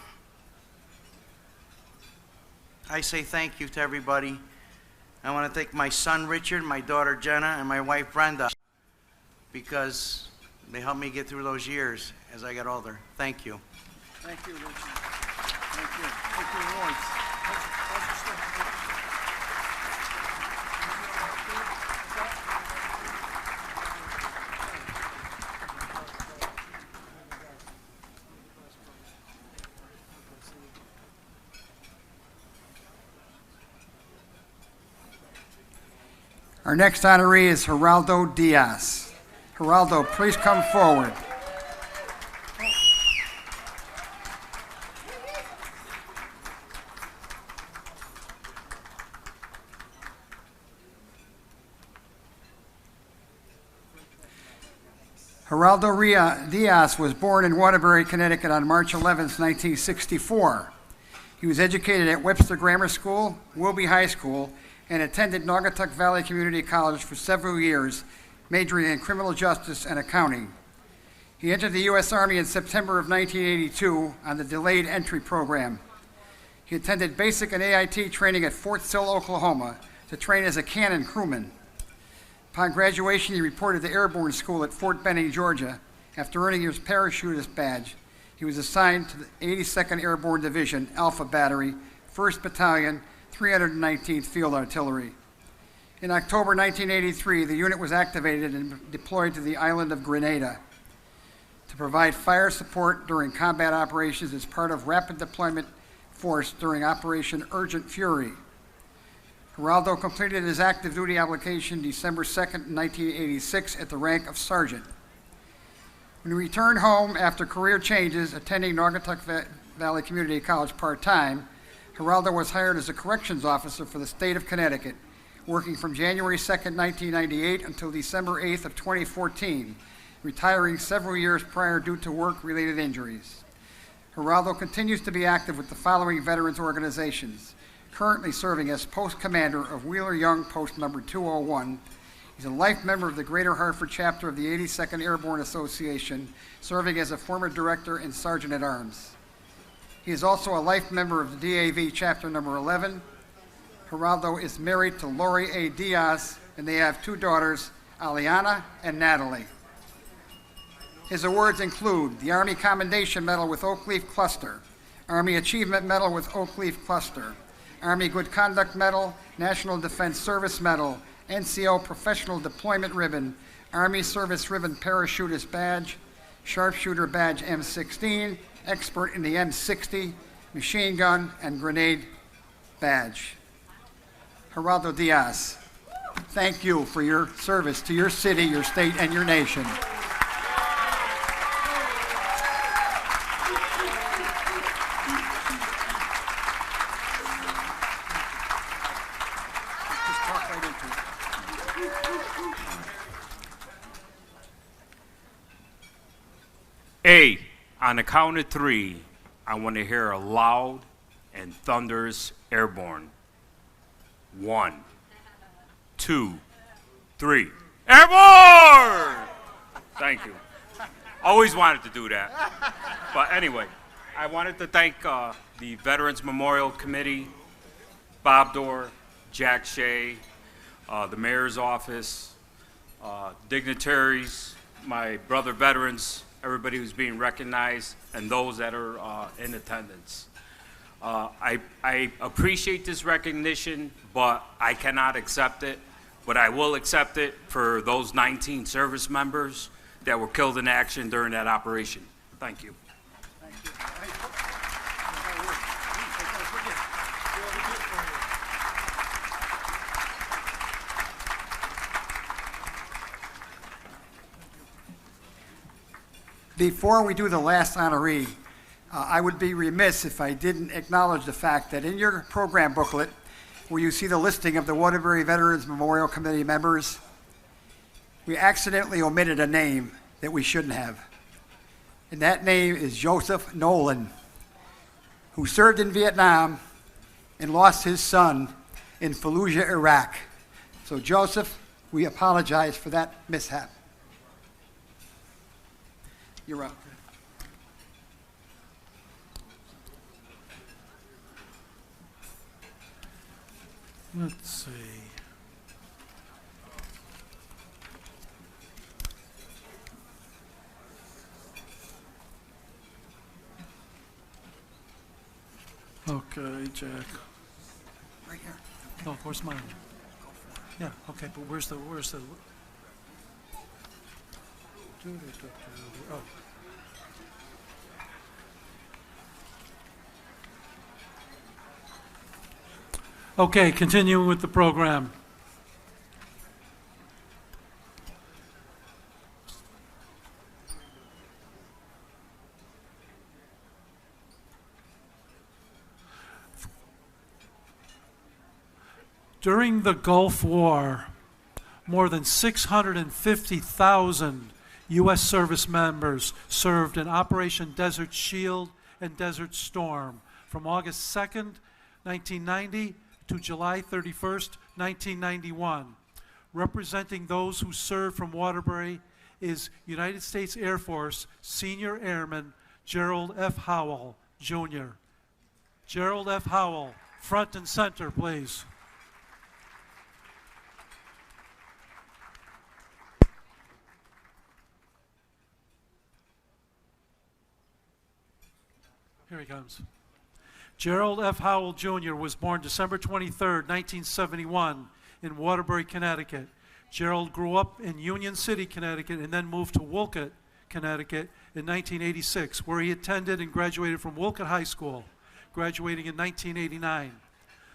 say thank you to everybody, I want to thank my son Richard, my daughter Jenna, and my wife Brenda, because they helped me get through those years as I got older. Thank you. Thank you, Richard. Thank you. Thank you, Royce. Our next honoree is Geraldo Diaz. Geraldo, please come forward. Geraldo Diaz was born in Waterbury, Connecticut on March 11, 1964. He was educated at Webster Grammar School, Wilby High School, and attended Naugatuck Valley Community College for several years, majoring in criminal justice and accounting. He entered the U.S. Army in September of 1982 on the Delayed Entry Program. He attended basic and AIT training at Fort Sill, Oklahoma, to train as a cannon crewman. Upon graduation, he reported to Airborne School at Fort Benning, Georgia. After earning his parachutist badge, he was assigned to the 82nd Airborne Division, Alpha Battery, 1st Battalion, 319th Field Artillery. In October 1983, the unit was activated and deployed to the island of Grenada to provide fire support during combat operations as part of Rapid Deployment Force during Operation Urgent Fury. Geraldo completed his active duty application December 2nd, 1986 at the rank of sergeant. When he returned home after career changes, attending Naugatuck Valley Community College part-time, Geraldo was hired as a corrections officer for the state of Connecticut, working from January 2nd, 1998 until December 8th of 2014, retiring several years prior due to work-related injuries. Geraldo continues to be active with the following veterans organizations, currently serving as Post Commander of Wheeler Young Post number 201. He's a life member of the Greater Hartford chapter of the 82nd Airborne Association, serving as a former director and sergeant at arms. He is also a life member of the DAV chapter number 11. Geraldo is married to Lori A. Diaz, and they have 2 daughters, Aliana and Natalie. His awards include the Army Commendation Medal with Oak Leaf Cluster, Army Achievement Medal with Oak Leaf Cluster, Army Good Conduct Medal, National Defense Service Medal, NCO Professional Deployment Ribbon, Army Service Ribbon Parachutist Badge, Sharpshooter Badge M16, Expert in the M60, Machine Gun and Grenade Badge. Geraldo Diaz, thank you for your service to your city, your state, and your nation. A, on the count of three, I want to hear a loud and thunderous airborne. 1, 2, 3. Airborne! Thank you. Always wanted to do that. But anyway, I wanted to thank the Veterans Memorial Committee, Bob Dorr, Jack Shea, the mayor's office, dignitaries, my brother veterans, everybody who's being recognized, and those that are in attendance. I appreciate this recognition, but I cannot accept it. But I will accept it for those 19 service members that were killed in action during that operation. Thank you. Before we do the last honoree, I would be remiss if I didn't acknowledge the fact that in your program booklet, where you see the listing of the Waterbury Veterans Memorial Committee members, we accidentally omitted a name that we shouldn't have. And that name is Joseph Nolan, who served in Vietnam and lost his son in Fallujah, Iraq. So Joseph, we apologize for that mishap. You're up. Let's see. Okay, Jack. Right here. Oh, where's mine? Yeah, okay, but where's the oh. Okay, continuing with the program. During the Gulf War, more than 650,000 U.S. service members served in Operation Desert Shield and Desert Storm from August 2nd, 1990 to July 31st, 1991. Representing those who served from Waterbury is United States Air Force Senior Airman Gerald F. Howell, Jr. Gerald F. Howell, front and center, please. Here he comes. Gerald F. Howell, Jr. was born December 23, 1971, in Waterbury, Connecticut. Gerald grew up in Union City, Connecticut, and then moved to Wolcott, Connecticut in 1986, where he attended and graduated from Wolcott High School, graduating in 1989.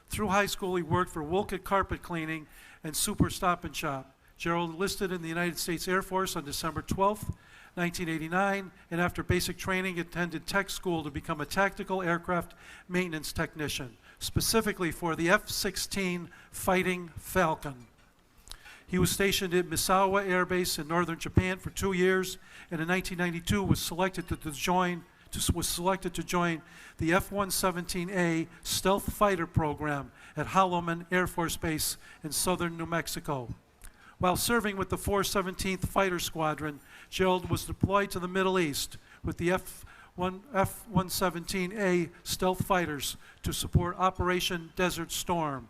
Through high school, he worked for Wolcott Carpet Cleaning and Super Stop and Shop. Gerald enlisted in the United States Air Force on December 12th, 1989, and after basic training attended tech school to become a tactical aircraft maintenance technician, specifically for the F-16 Fighting Falcon. He was stationed at Misawa Air Base in northern Japan for 2 years, and in 1992 was selected to join the F-117A stealth fighter program at Holloman Air Force Base in southern New Mexico. While serving with the 417th Fighter Squadron, Gerald was deployed to the Middle East with the F-117A stealth fighters to support Operation Desert Storm.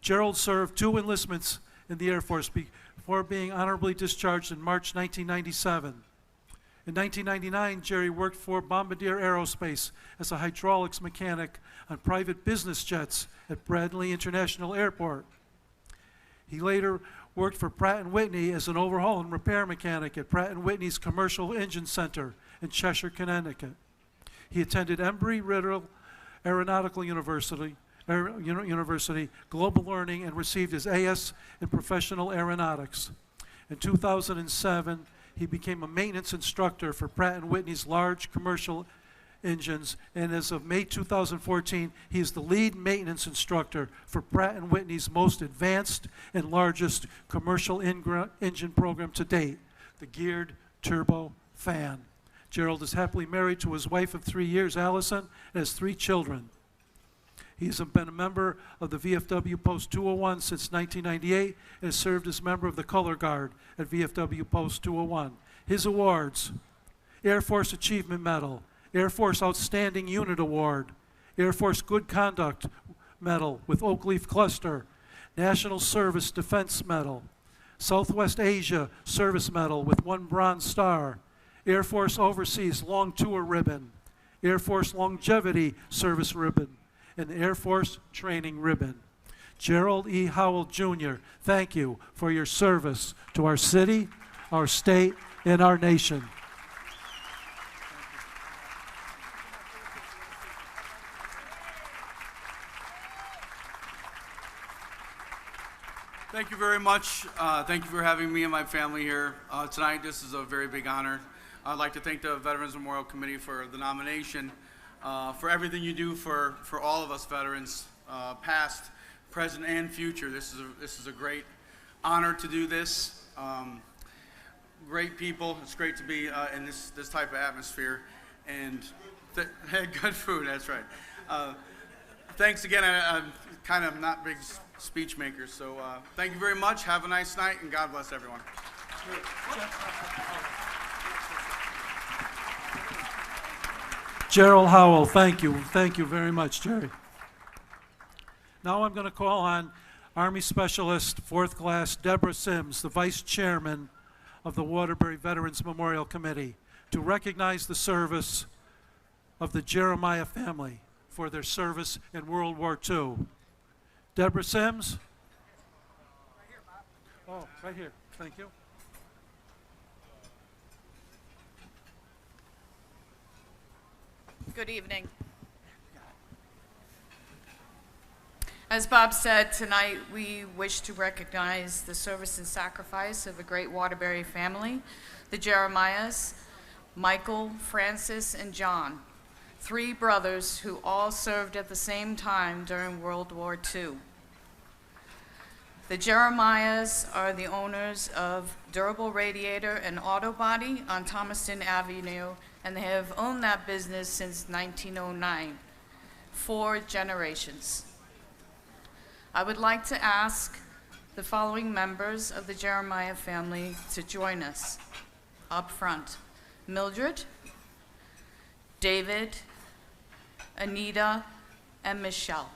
Gerald served 2 enlistments in the Air Force before being honorably discharged in March 1997. In 1999, Jerry worked for Bombardier Aerospace as a hydraulics mechanic on private business jets at Bradley International Airport. He later worked for Pratt & Whitney as an overhaul and repair mechanic at Pratt & Whitney's Commercial Engine Center in Cheshire, Connecticut. He attended Embry-Riddle Aeronautical University, Global Learning, and received his AS in Professional Aeronautics. In 2007, he became a maintenance instructor for Pratt & Whitney's large commercial engines, and as of May 2014, he is the lead maintenance instructor for Pratt & Whitney's most advanced and largest commercial engine program to date, the Geared Turbo Fan. Gerald is happily married to his wife of 3 years, Allison, and has 3 children. He's been a member of the VFW Post 201 since 1998 and has served as member of the Color Guard at VFW Post 201. His awards: Air Force Achievement Medal, Air Force Outstanding Unit Award, Air Force Good Conduct Medal with Oak Leaf Cluster, National Service Defense Medal, Southwest Asia Service Medal with 1 Bronze Star, Air Force Overseas Long Tour Ribbon, Air Force Longevity Service Ribbon, and the Air Force Training Ribbon. Gerald E. Howell, Jr., thank you for your service to our city, our state, and our nation. Thank you very much. Thank you for having me and my family here tonight. This is a very big honor. I'd like to thank the Veterans Memorial Committee for the nomination, for everything you do for all of us veterans, past, present, and future. This is a great honor to do this. Great people. It's great to be in this type of atmosphere, and good food. That's right. Thanks again. I'm kind of not big speech makers, so thank you very much. Have a nice night, and God bless everyone. Gerald Howell, thank you. Thank you very much, Jerry. Now I'm going to call on Army Specialist 4th Class Deborah Sims, the Vice Chairman of the Waterbury Veterans Memorial Committee, to recognize the service of the Jeremiah family for their service in World War II. Deborah Sims? Right here, Bob. Oh, right here. Thank you. Good evening. As Bob said, tonight we wish to recognize the service and sacrifice of a great Waterbury family, the Jeremiahs, Michael, Francis, and John, 3 brothers who all served at the same time during World War II. The Jeremiahs are the owners of Durable Radiator and Auto Body on Thomaston Avenue, and they have owned that business since 1909, 4 generations. I would like to ask the following members of the Jeremiah family to join us up front: Mildred, David, Anita, and Michelle.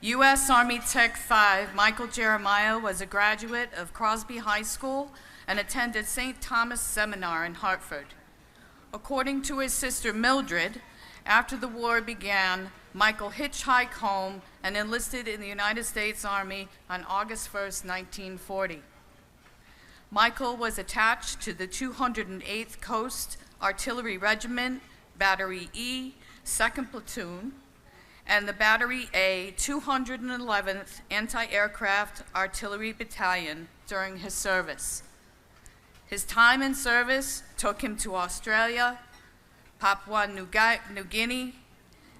U.S. Army Tech 5, Michael Jeremiah was a graduate of Crosby High School and attended St. Thomas Seminar in Hartford. According to his sister Mildred, after the war began, Michael hitchhiked home and enlisted in the United States Army on August 1st, 1940. Michael was attached to the 208th Coast Artillery Regiment, Battery E, 2nd Platoon, and the Battery A 211th Anti-Aircraft Artillery Battalion during his service. His time in service took him to Australia, Papua New Guinea,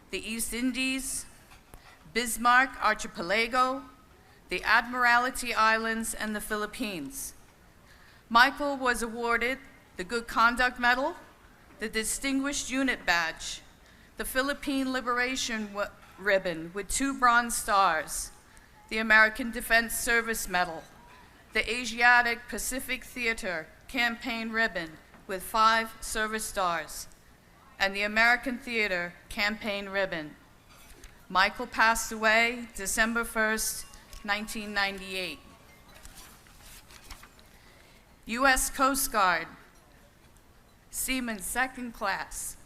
the East Indies, Bismarck Archipelago, the Admiralty Islands, and the Philippines. Michael was awarded the Good Conduct Medal, the Distinguished Unit Badge, the Philippine Liberation Ribbon with 2 Bronze Stars, the American Defense Service Medal, the Asiatic Pacific Theater Campaign Ribbon with 5 Service Stars, and the American Theater Campaign Ribbon. Michael passed away December 1st, 1998. U.S. Coast Guard, Seaman Second Class,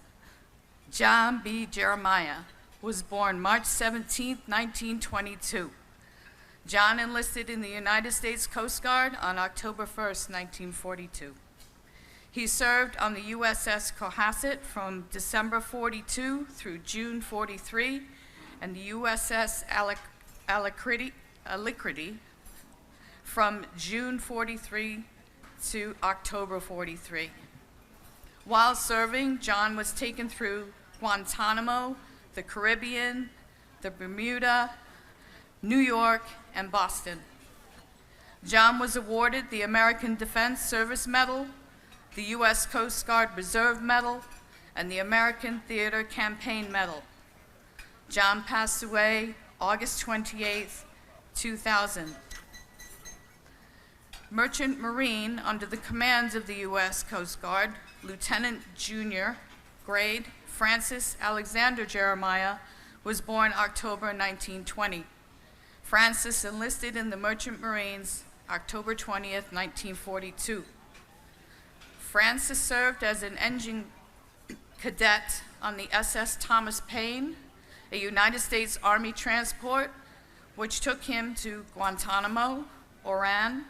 John B. Jeremiah, was born March 17, 1922. John enlisted in the United States Coast Guard on October 1, 1942. He served on the USS Cohasset from December 42 through June 43, and the USS Alacrity from June 43 to October 43. While serving, John was taken through Guantanamo, the Caribbean, the Bermuda, New York, and Boston. John was awarded the American Defense Service Medal, the U.S. Coast Guard Reserve Medal, and the American Theater Campaign Medal. John passed away August 28, 2000. Merchant Marine under the command of the U.S. Coast Guard, Lieutenant Junior Grade Francis Alexander Jeremiah, was born October 1920. Francis enlisted in the Merchant Marines October 20th, 1942. Francis served as an engine cadet on the SS Thomas Paine, a United States Army transport, which took him to Guantanamo, Oran,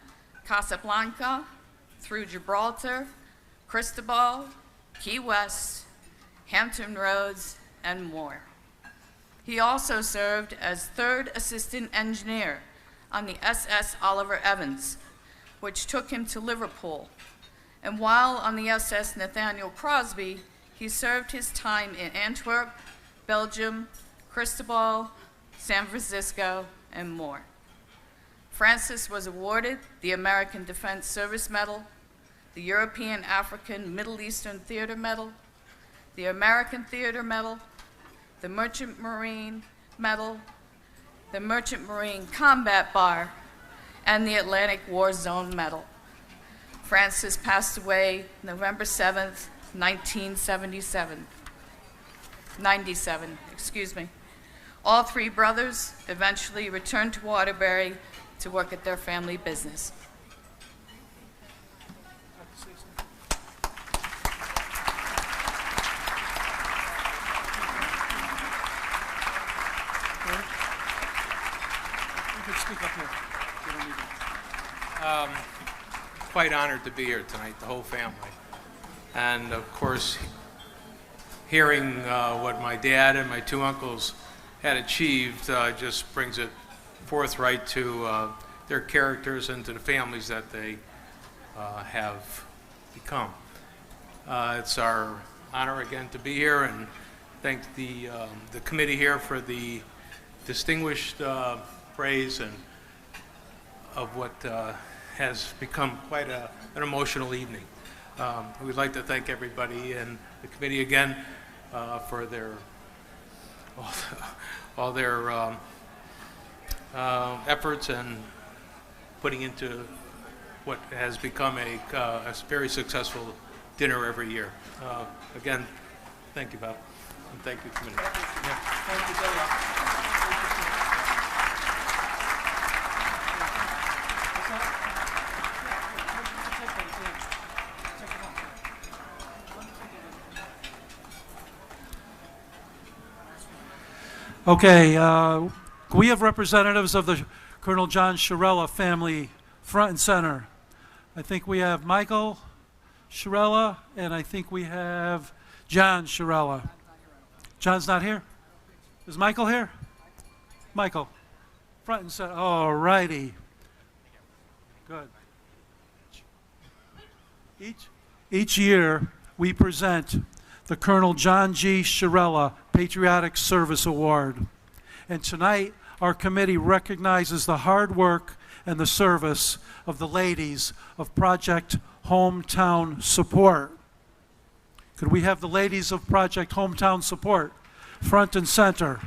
Casablanca, through Gibraltar, Cristobal, Key West, Hampton Roads, and more. He also served as third assistant engineer on the SS Oliver Evans, which took him to Liverpool. And while on the SS Nathaniel Crosby, he served his time in Antwerp, Belgium, Cristobal, San Francisco, and more. Francis was awarded the American Defense Service Medal, the European, African, Middle Eastern Theater Medal, the American Theater Medal, the Merchant Marine Medal, the Merchant Marine Combat Bar, and the Atlantic War Zone Medal. Francis passed away November 7th, 97. All three brothers eventually returned to Waterbury to work at their family business. Quite honored to be here tonight, the whole family. And of course, hearing what my dad and my two uncles had achieved just brings it forthright to their characters and to the families that they have become. It's our honor again to be here, and thank the committee here for the distinguished praise and of what has become quite an emotional evening. We'd like to thank everybody and the committee again for all their efforts and putting into what has become a very successful dinner every year. Again, thank you, Bob, and thank you, committee. Thank you, Bella. Okay, we have representatives of the Colonel John Shirella family front and center. I think we have Michael Shirella, and I think we have John Shirella. John's not here? Is Michael here? Michael, front and center. All righty. Good. Each year, we present the Colonel John G. Shirella Patriotic Service Award. And tonight, our committee recognizes the hard work and the service of the ladies of Project Hometown Support. Could we have the ladies of Project Hometown Support front and center?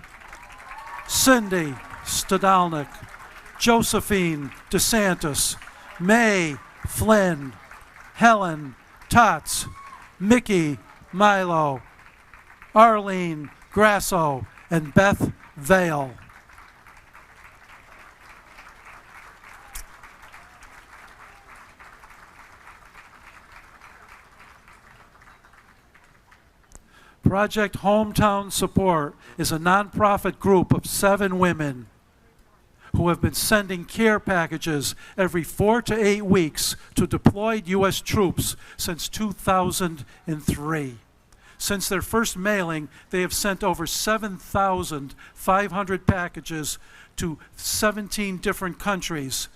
Cindy Stadalnik, Josephine DeSantis, May Flynn, Helen Tots, Mickey Milo, Arlene Grasso, and Beth Vale. Project Hometown Support is a nonprofit group of 7 women who have been sending care packages every 4 to 8 weeks to deployed U.S. troops since 2003. Since their first mailing, they have sent over 7,500 packages to 17 different countries,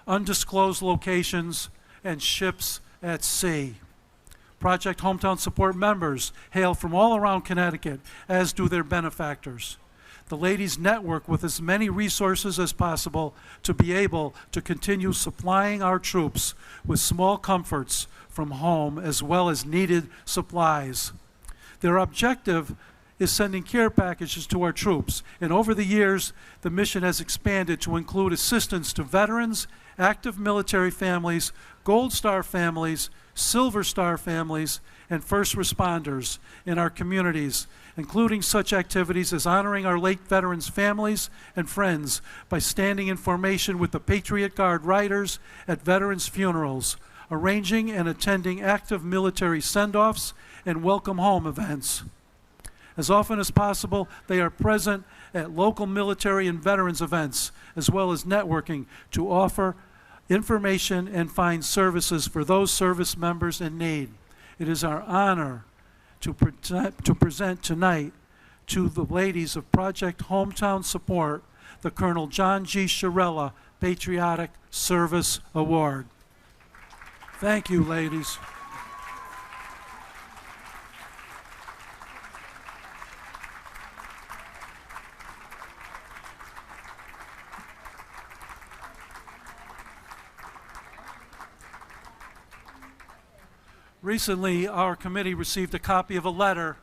undisclosed locations, and ships at sea. Project Hometown Support members hail from all around Connecticut, as do their benefactors. The ladies network with as many resources as possible to be able to continue supplying our troops with small comforts from home as well as needed supplies. Their objective is sending care packages to our troops, and over the years, the mission has expanded to include assistance to veterans, active military families, Gold Star families, Silver Star families, and first responders in our communities, including such activities as honoring our late veterans' families and friends by standing in formation with the Patriot Guard Riders at veterans' funerals, arranging and attending active military send-offs and welcome home events. As often as possible, they are present at local military and veterans events, as well as networking to offer information and find services for those service members in need. It is our honor to present tonight to the ladies of Project Hometown Support the Colonel John G. Shirella Patriotic Service Award. Thank you, ladies. Recently, our committee received a copy of a letter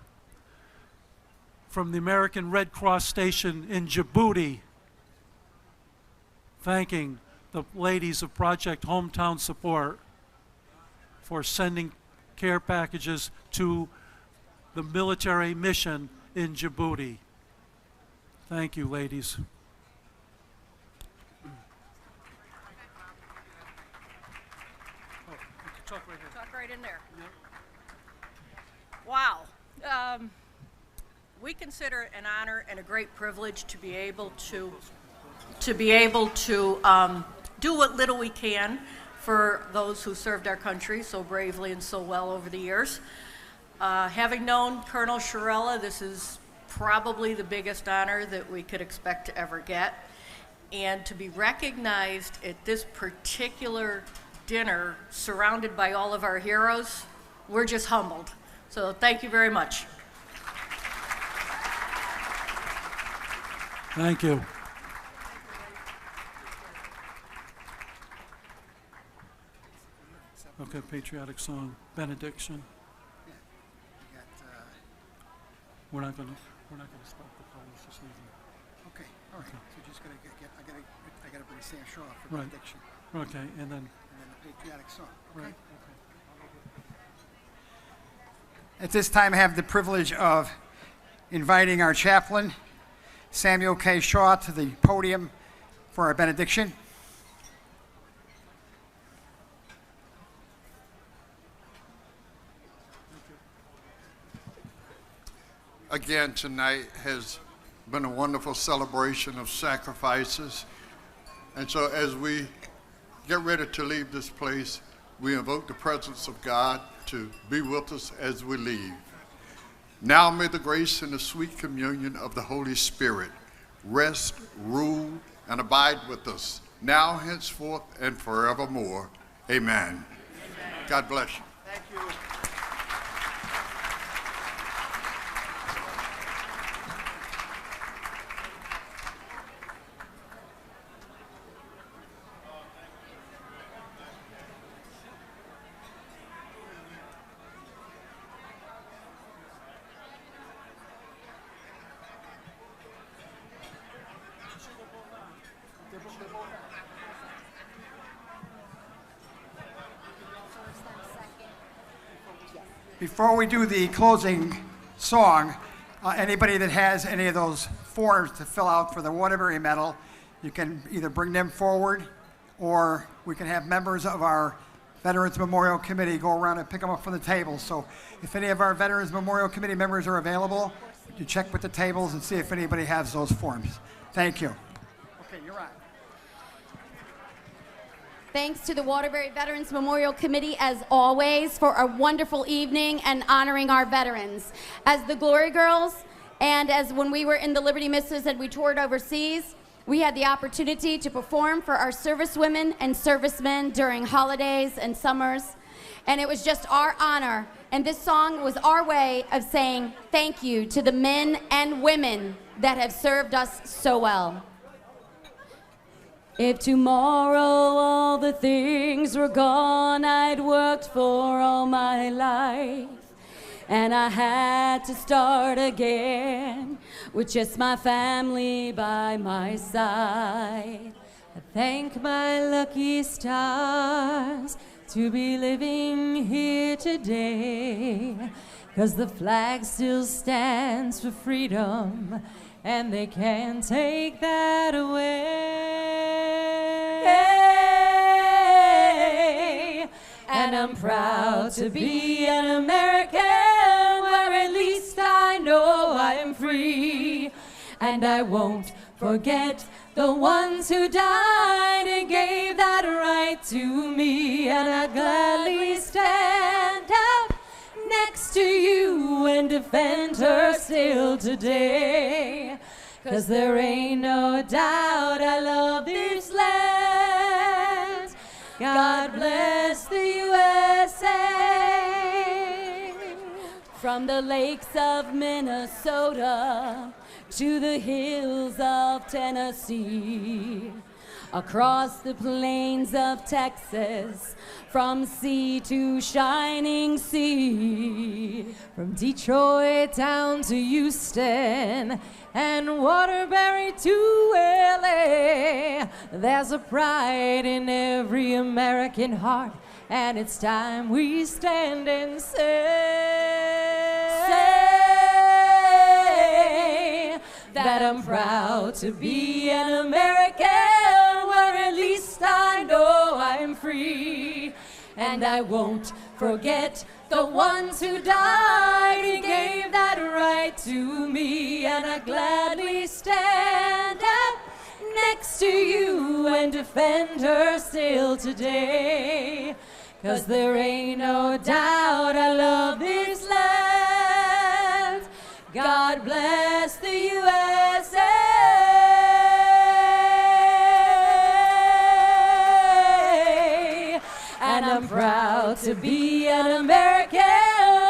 from the American Red Cross Station in Djibouti thanking the ladies of Project Hometown Support for sending care packages to the military mission in Djibouti. Thank you, ladies. Talk right in there. Wow. We consider it an honor and a great privilege to be able to do what little we can for those who served our country so bravely and so well over the years. Having known Colonel Shirella, this is probably the biggest honor that we could expect to ever get. And to be recognized at this particular dinner surrounded by all of our heroes, we're just humbled. So thank you very much. Thank you. Okay, patriotic song, benediction. We're not gonna stop the parties this evening. Okay, all right. So just I gotta bring Sam Shaw for Right. benediction. Okay, and then The patriotic song. Okay. right. At this time, I have the privilege of inviting our chaplain, Samuel K. Shaw, to the podium for our benediction. Again, tonight has been a wonderful celebration of sacrifices. And so as we get ready to leave this place, we invoke the presence of God to be with us as we leave. Now may the grace and the sweet communion of the Holy Spirit rest, rule, and abide with us now, henceforth, and forevermore. Amen. God bless you. Thank you. Before we do the closing song, anybody that has any of those forms to fill out for the Waterbury Medal. You can either bring them forward, or we can have members of our Veterans Memorial Committee go around and pick them up from the tables. So if any of our Veterans Memorial Committee members are available, you check with the tables and see if anybody has those forms. Thank you. Okay, you're on. Thanks to the Waterbury Veterans Memorial Committee, as always, for a wonderful evening and honoring our veterans. As the Glory Girls, and as when we were in the Liberty Misses and we toured overseas, we had the opportunity to perform for our servicewomen and servicemen during holidays and summers, and it was just our honor. And this song was our way of saying thank you to the men and women that have served us so well. If tomorrow all the things were gone I'd worked for all my life, and I had to start again with just my family by my side, I thank my lucky stars to be living here today, 'cause the flag still stands for freedom and they can't take that away. And I'm proud to be an American, where at least I know I'm free. And I won't forget the ones who died and gave that right to me. And I gladly stand up next to you and defend her still today. 'Cause there ain't no doubt I love this land. God bless the USA. From the lakes of Minnesota to the hills of Tennessee, across the plains of Texas, from sea to shining sea, from Detroit down to Houston and Waterbury to LA, there's a pride in every American heart, and it's time we stand and say that I'm proud to be an American, where at least I know I'm free. And I won't forget the ones who died and gave that right to me. And I gladly stand up next to you and defend her still today. 'Cause there ain't no doubt I love this land. God bless the USA. And I'm proud to be an American,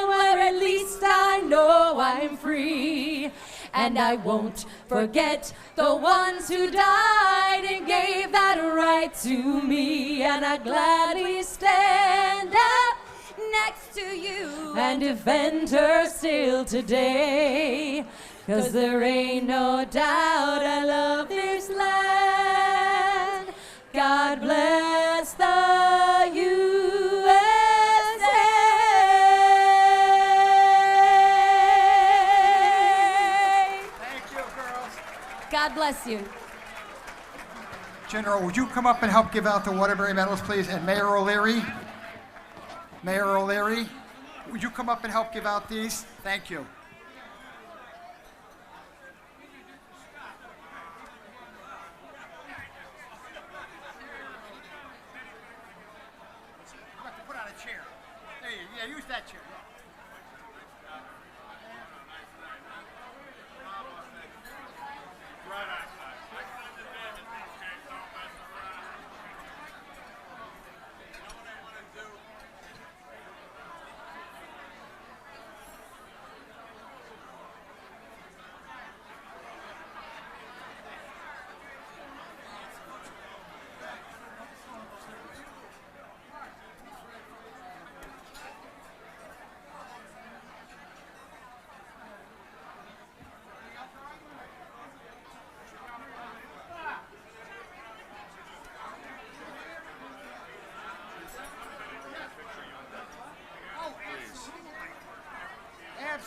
where at least I know I'm free. And I won't forget the ones who died and gave that right to me. And I gladly stand up next to you and defend her still today. 'Cause there ain't no doubt I love this land. God bless the USA. Thank you, girls. God bless you. General, would you come up and help give out the Waterbury medals, please? And Mayor O'Leary? Mayor O'Leary, would you come up and help give out these? Thank you. Put on a chair. There you, yeah, use that chair.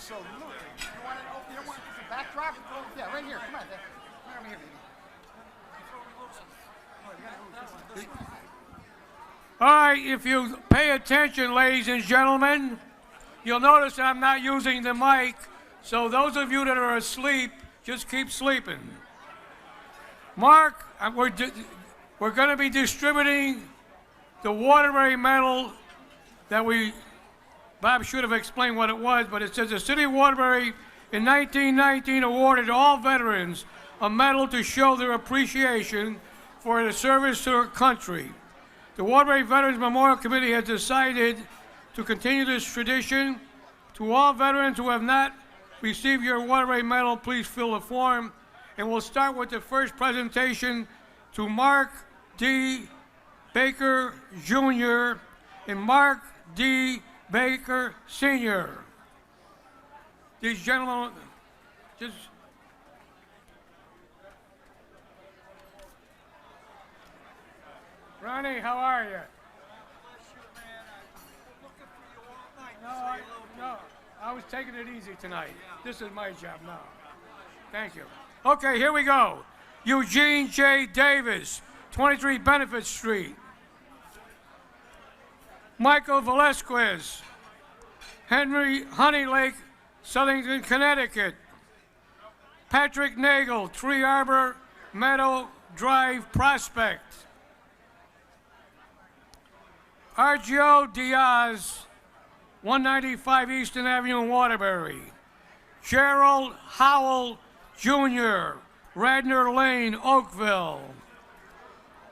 Absolutely. You don't want the backdrop? Yeah, right here. Come on, Dad. Come over here, baby. All right, if you pay attention, ladies and gentlemen, you'll notice I'm not using the mic, so those of you that are asleep, just keep sleeping. Mark, we're going to be distributing the Waterbury Medal that Bob should have explained what it was, but it says the City of Waterbury in 1919 awarded all veterans a medal to show their appreciation for their service to our country. The Waterbury Veterans Memorial Committee has decided to continue this tradition. To all veterans who have not received your Waterbury Medal, please fill the form. And we'll start with the first presentation to Mark D. Baker, Jr. and Mark D. Baker, Sr. These gentlemen, just... Ronnie, how are you? No, I was taking it easy tonight. This is my job now. Thank you. Okay, here we go. Eugene J. Davis, 23 Benefit Street. Michael Velasquez, Henry Honey Lake, Southington, Connecticut. Patrick Nagel, Tree Arbor Meadow Drive, Prospect. Argio Diaz, 195 Eastern Avenue, Waterbury. Gerald Howell, Jr., Radnor Lane, Oakville.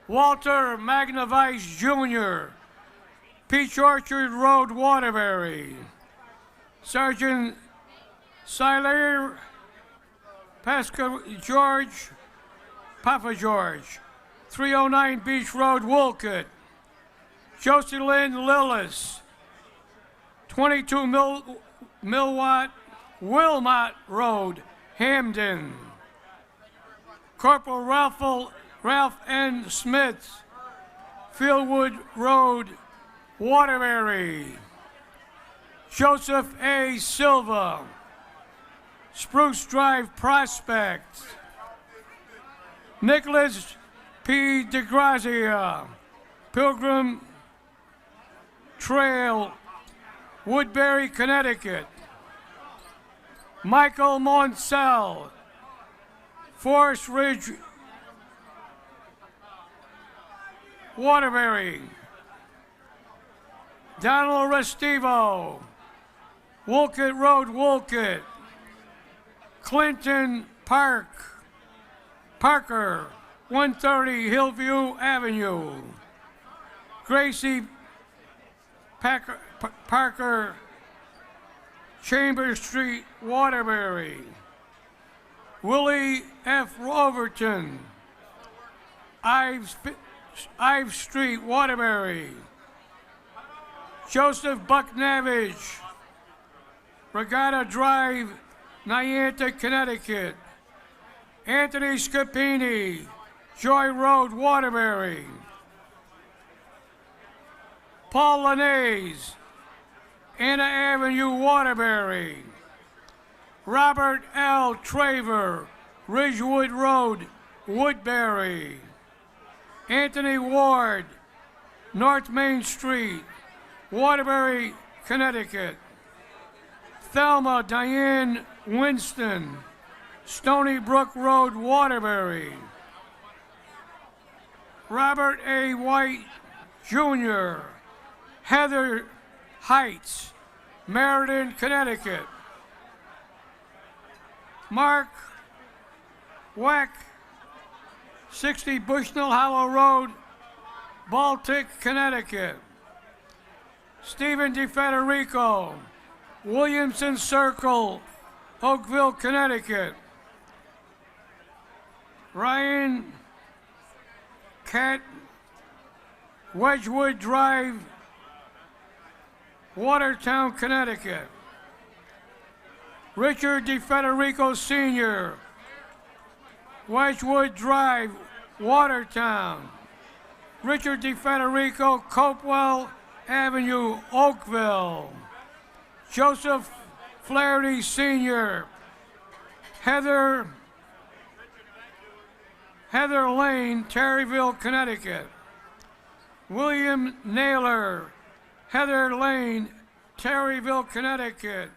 Walter Magnavice, Jr., Peach Orchard Road, Waterbury. Sergeant Siler Pasca George, Papa George, 309 Beach Road, Wolcott. Jocelyn Lillis, 22 Wilmot Road, Hamden. Corporal Ralph N. Smith, Fieldwood Road, Waterbury. Joseph A. Silva, Spruce Drive, Prospect. Nicholas P. DeGrazia, Pilgrim Trail, Woodbury, Connecticut. Michael Monsell, Forest Ridge, Waterbury. Donald Restivo, Wolcott Road, Wolcott. Clinton Parker, 130 Hillview Avenue. Gracie Parker, Chambers Street, Waterbury. Willie F. Overton, Ives Street, Waterbury. Joseph Bucknavage, Regatta Drive, Niantic, Connecticut. Anthony Scapini, Joy Road, Waterbury. Paul Linnaeus, Anna Avenue, Waterbury. Robert L. Traver, Ridgewood Road, Woodbury. Anthony Ward, North Main Street, Waterbury, Connecticut. Thelma Diane Winston, Stony Brook Road, Waterbury. Robert A. White, Jr., Heather Heights, Meriden, Connecticut. Mark Wack, 60 Bushnell Hollow Road, Baltic, Connecticut. Stephen DeFederico, Williamson Circle, Oakville, Connecticut. Ryan Cat, Wedgwood Drive, Watertown, Connecticut. Richard DeFederico Sr., Wedgwood Drive, Watertown. Richard DeFederico, Copewell Avenue, Oakville. Joseph Flaherty Sr., Heather Lane, Terryville, Connecticut. William Naylor, Heather Lane, Terryville, Connecticut.